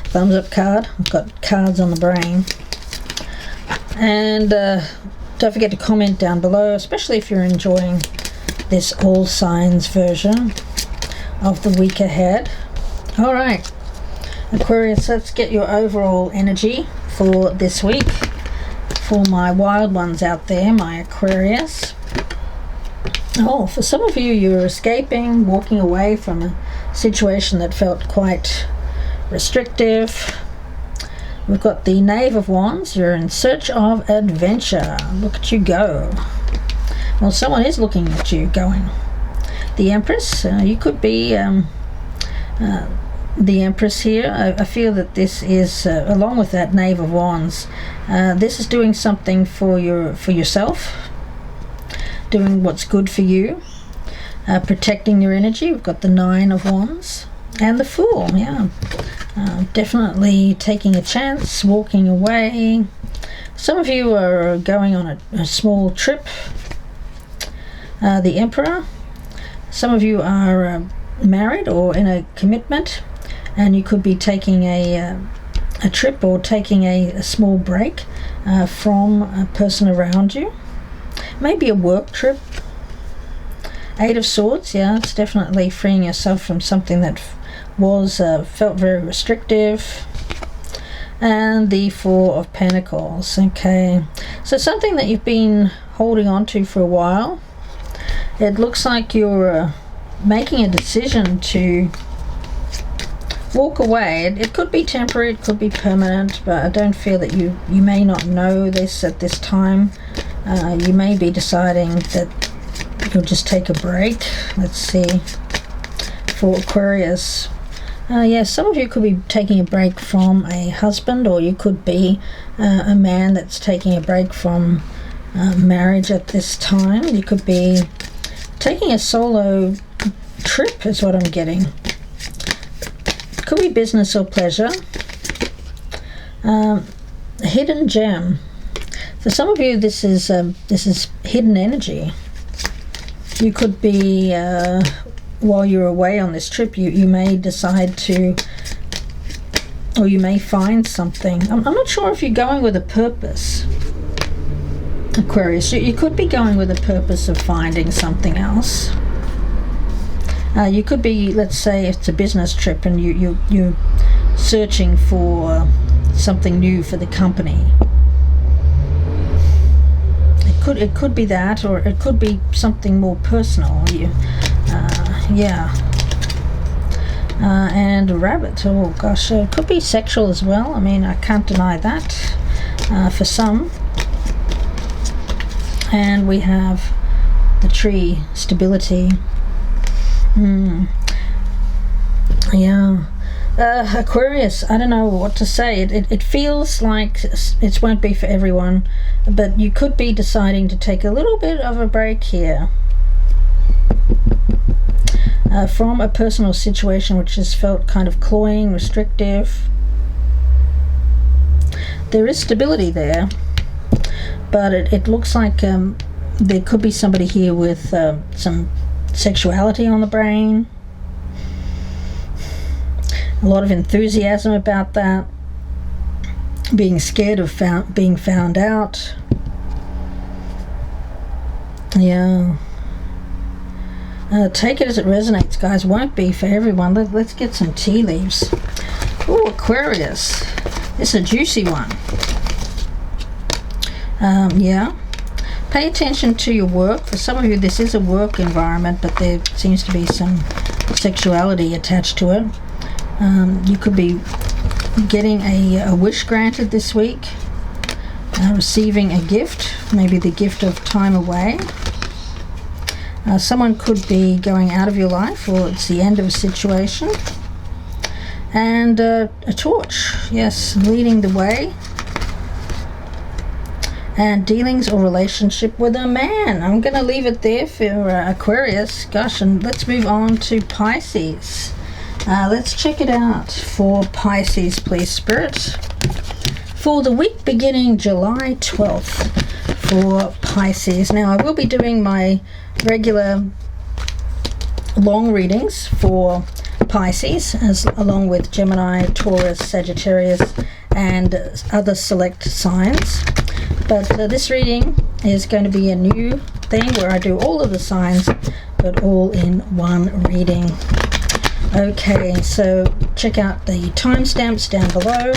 Thumbs up card. I've got cards on the brain. And don't forget to comment down below, especially if you're enjoying this all signs version of the week ahead. Alright, Aquarius, let's get your overall energy for this week. For my wild ones out there, my Aquarius. Oh, for some of you, you're escaping, walking away from a situation that felt quite restrictive. We've got the Knave of Wands. You're in search of adventure. Look at you go. Well, someone is looking at you going. The Empress. You could be the Empress here. I feel that this is, along with that Knave of Wands, this is doing something for yourself. Doing what's good for you, protecting your energy. We've got the 9 of Wands and the Fool. Yeah, definitely taking a chance, walking away. Some of you are going on a small trip. The Emperor. Some of you are married or in a commitment, and you could be taking a trip or taking a small break from a person around you. Maybe a work trip. 8 of Swords, yeah, it's definitely freeing yourself from something that was felt very restrictive. And the 4 of Pentacles. Okay, so something that you've been holding on to for a while. It looks like you're making a decision to walk away. It could be temporary, it could be permanent, but I don't feel that you may not know this at this time. You may be deciding that you'll just take a break. Let's see. For Aquarius. Yes, some of you could be taking a break from a husband, or you could be a man that's taking a break from marriage at this time. You could be taking a solo trip is what I'm getting. Could be business or pleasure. A hidden gem. For some of you, this is hidden energy. You could be, while you're away on this trip, you may decide to, or you may find something. I'm not sure if you're going with a purpose, Aquarius. You could be going with a purpose of finding something else. You could be, let's say, it's a business trip and you're searching for something new for the company. It could be that, or it could be something more personal. Yeah. And a rabbit. Oh gosh, it could be sexual as well. I mean, I can't deny that for some. And we have the tree, stability. Yeah. Aquarius, I don't know what to say. It feels like it won't be for everyone, but you could be deciding to take a little bit of a break here from a personal situation which has felt kind of cloying, restrictive. There is stability there, but it looks like there could be somebody here with some sexuality on the brain. A lot of enthusiasm about that. Being scared of being found out. Yeah. Take it as it resonates, guys. Won't be for everyone. Let's get some tea leaves. Oh, Aquarius. This is a juicy one. Yeah. Pay attention to your work. For some of you, this is a work environment, but there seems to be some sexuality attached to it. You could be getting a wish granted this week, receiving a gift, maybe the gift of time away. Someone could be going out of your life, or it's the end of a situation. And a torch, yes, leading the way. and dealings or relationship with a man. I'm going to leave it there for Aquarius. Gosh, and let's move on to Pisces. Let's check it out for Pisces, please, Spirit. For the week beginning July 12th for Pisces. Now, I will be doing my regular long readings for Pisces, along with Gemini, Taurus, Sagittarius, and other select signs. But this reading is going to be a new thing where I do all of the signs, but all in one reading. Okay, so check out the timestamps down below.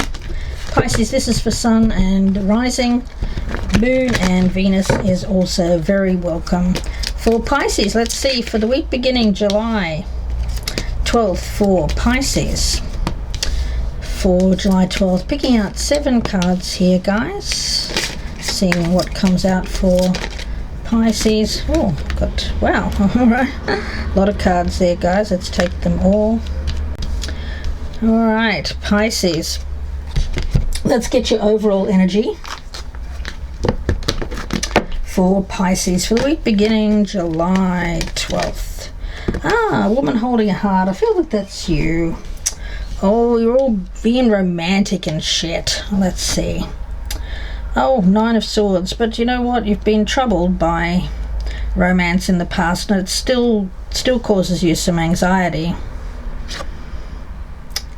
Pisces, this is for Sun and Rising. Moon and Venus is also very welcome. For Pisces, let's see, for the week beginning July 12th for Pisces. For July 12th, picking out 7 cards here, guys. Seeing what comes out for Pisces. Oh, wow, alright. A lot of cards there, guys. Let's take them all. Alright, Pisces. Let's get your overall energy for Pisces for the week beginning July 12th. A woman holding a heart. I feel like that's you. Oh, you're all being romantic and shit. Let's see. Oh, 9 of Swords. But you know what? You've been troubled by romance in the past, and it still causes you some anxiety.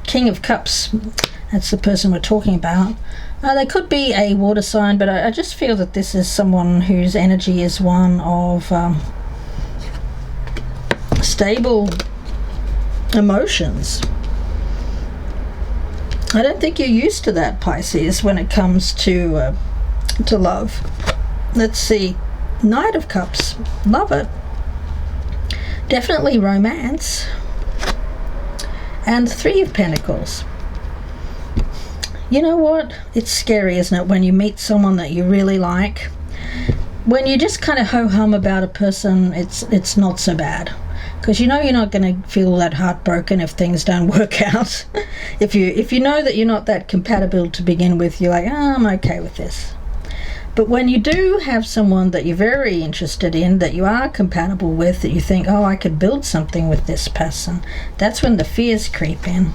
King of Cups. That's the person we're talking about. They could be a water sign, but I just feel that this is someone whose energy is one of stable emotions. I don't think you're used to that, Pisces, when it comes to love. Let's see. Knight of Cups. Love it. Definitely romance. And 3 of Pentacles. You know what? It's scary, isn't it, when you meet someone that you really like? When you just kind of ho-hum about a person, it's not so bad. Because you know you're not going to feel that heartbroken if things don't work out. If you know that you're not that compatible to begin with, you're like, I'm okay with this. But when you do have someone that you're very interested in, that you are compatible with, that you think, oh, I could build something with this person, that's when the fears creep in.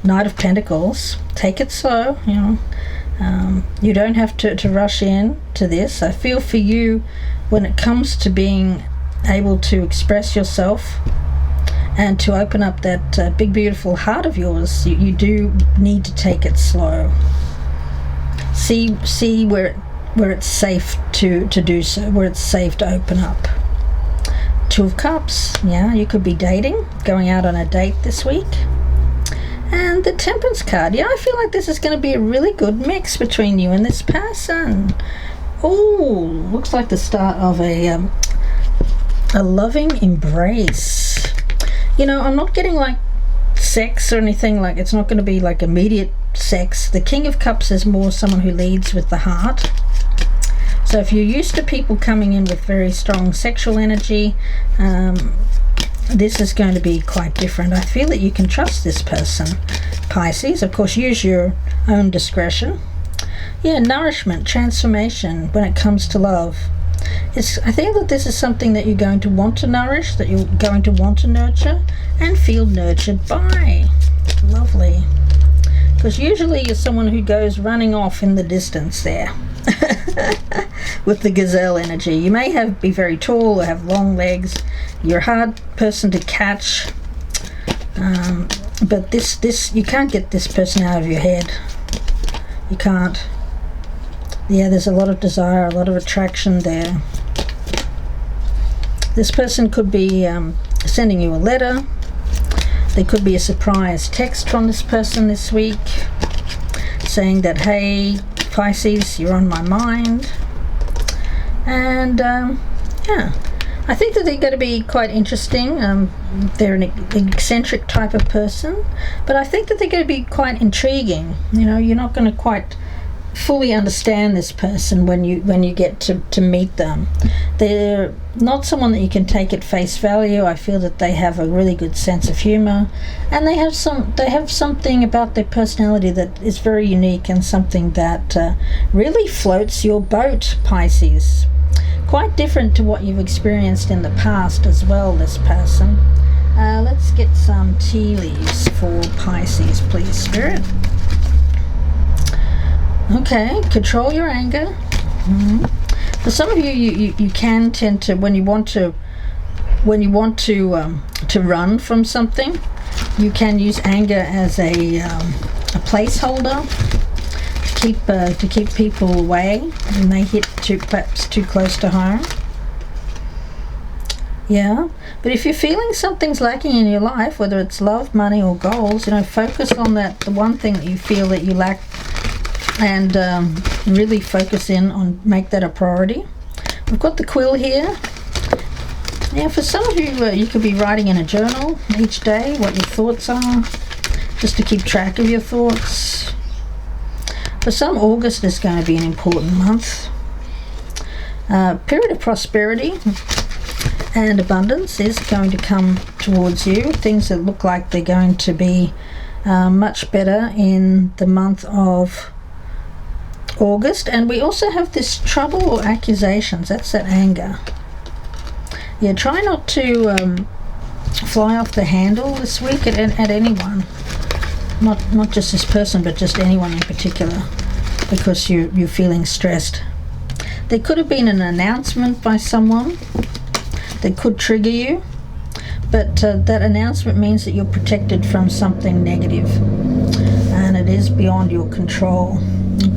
Knight of Pentacles. Take it slow, you know. You don't have to rush in to this. I feel for you when it comes to being able to express yourself and to open up that big beautiful heart of yours. You do need to take it slow. See where it's safe to do so, where it's safe to open up. 2 of Cups. Yeah, you could be dating, going out on a date this week. And the Temperance card. Yeah, I feel like this is going to be a really good mix between you and this person. Oh, looks like the start of a loving embrace. You know, I'm not getting like sex or anything, like it's not going to be like immediate sex. The King of Cups is more someone who leads with the heart. So if you're used to people coming in with very strong sexual energy, this is going to be quite different. I feel that you can trust this person, Pisces. Of course, use your own discretion. Yeah, nourishment, transformation when it comes to love. I think that this is something that you're going to want to nourish, that you're going to want to nurture and feel nurtured by. Lovely. Because usually you're someone who goes running off in the distance there with the gazelle energy. You may be very tall or have long legs. You're a hard person to catch. But this you can't get this person out of your head. You can't. Yeah, there's a lot of desire, a lot of attraction there. This person could be sending you a letter. There could be a surprise text from this person this week saying that, hey, Pisces, you're on my mind. And yeah, I think that they're going to be quite interesting. They're an eccentric type of person, but I think that they're going to be quite intriguing. You know, you're not going to quite fully understand this person when you get to meet them. They're not someone that you can take at face value. I feel that they have a really good sense of humor, and they have something about their personality that is very unique and something that really floats your boat, Pisces. Quite different to what you've experienced in the past as well, this person. Let's get some tea leaves for Pisces, please, Spirit. Okay, control your anger. For some of you can tend to, when you want to run from something, you can use anger as a placeholder to keep people away when they hit perhaps too close to home. Yeah, but if you're feeling something's lacking in your life, whether it's love, money, or goals, focus on the one thing that you feel that you lack, and really focus in on, make that a priority. We've got the quill here. Now, for some of you, you could be writing in a journal each day what your thoughts are, just to keep track of your thoughts. For some, August is going to be an important month. Period of prosperity and abundance is going to come towards you. Things that look like they're going to be much better in the month of August. And we also have this trouble or accusations. That's that anger. Yeah, try not to fly off the handle this week at anyone. Not just this person, but just anyone in particular, because you're feeling stressed. There could have been an announcement by someone that could trigger you, but that announcement means that you're protected from something negative, and it is beyond your control.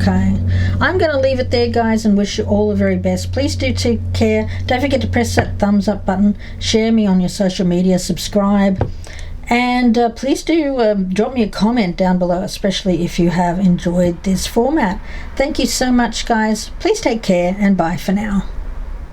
Okay, I'm going to leave it there, guys, and wish you all the very best. Please do take care. Don't forget to press that thumbs up button, share me on your social media, subscribe, and please do drop me a comment down below, especially if you have enjoyed this format. Thank you so much, guys. Please take care, and bye for now.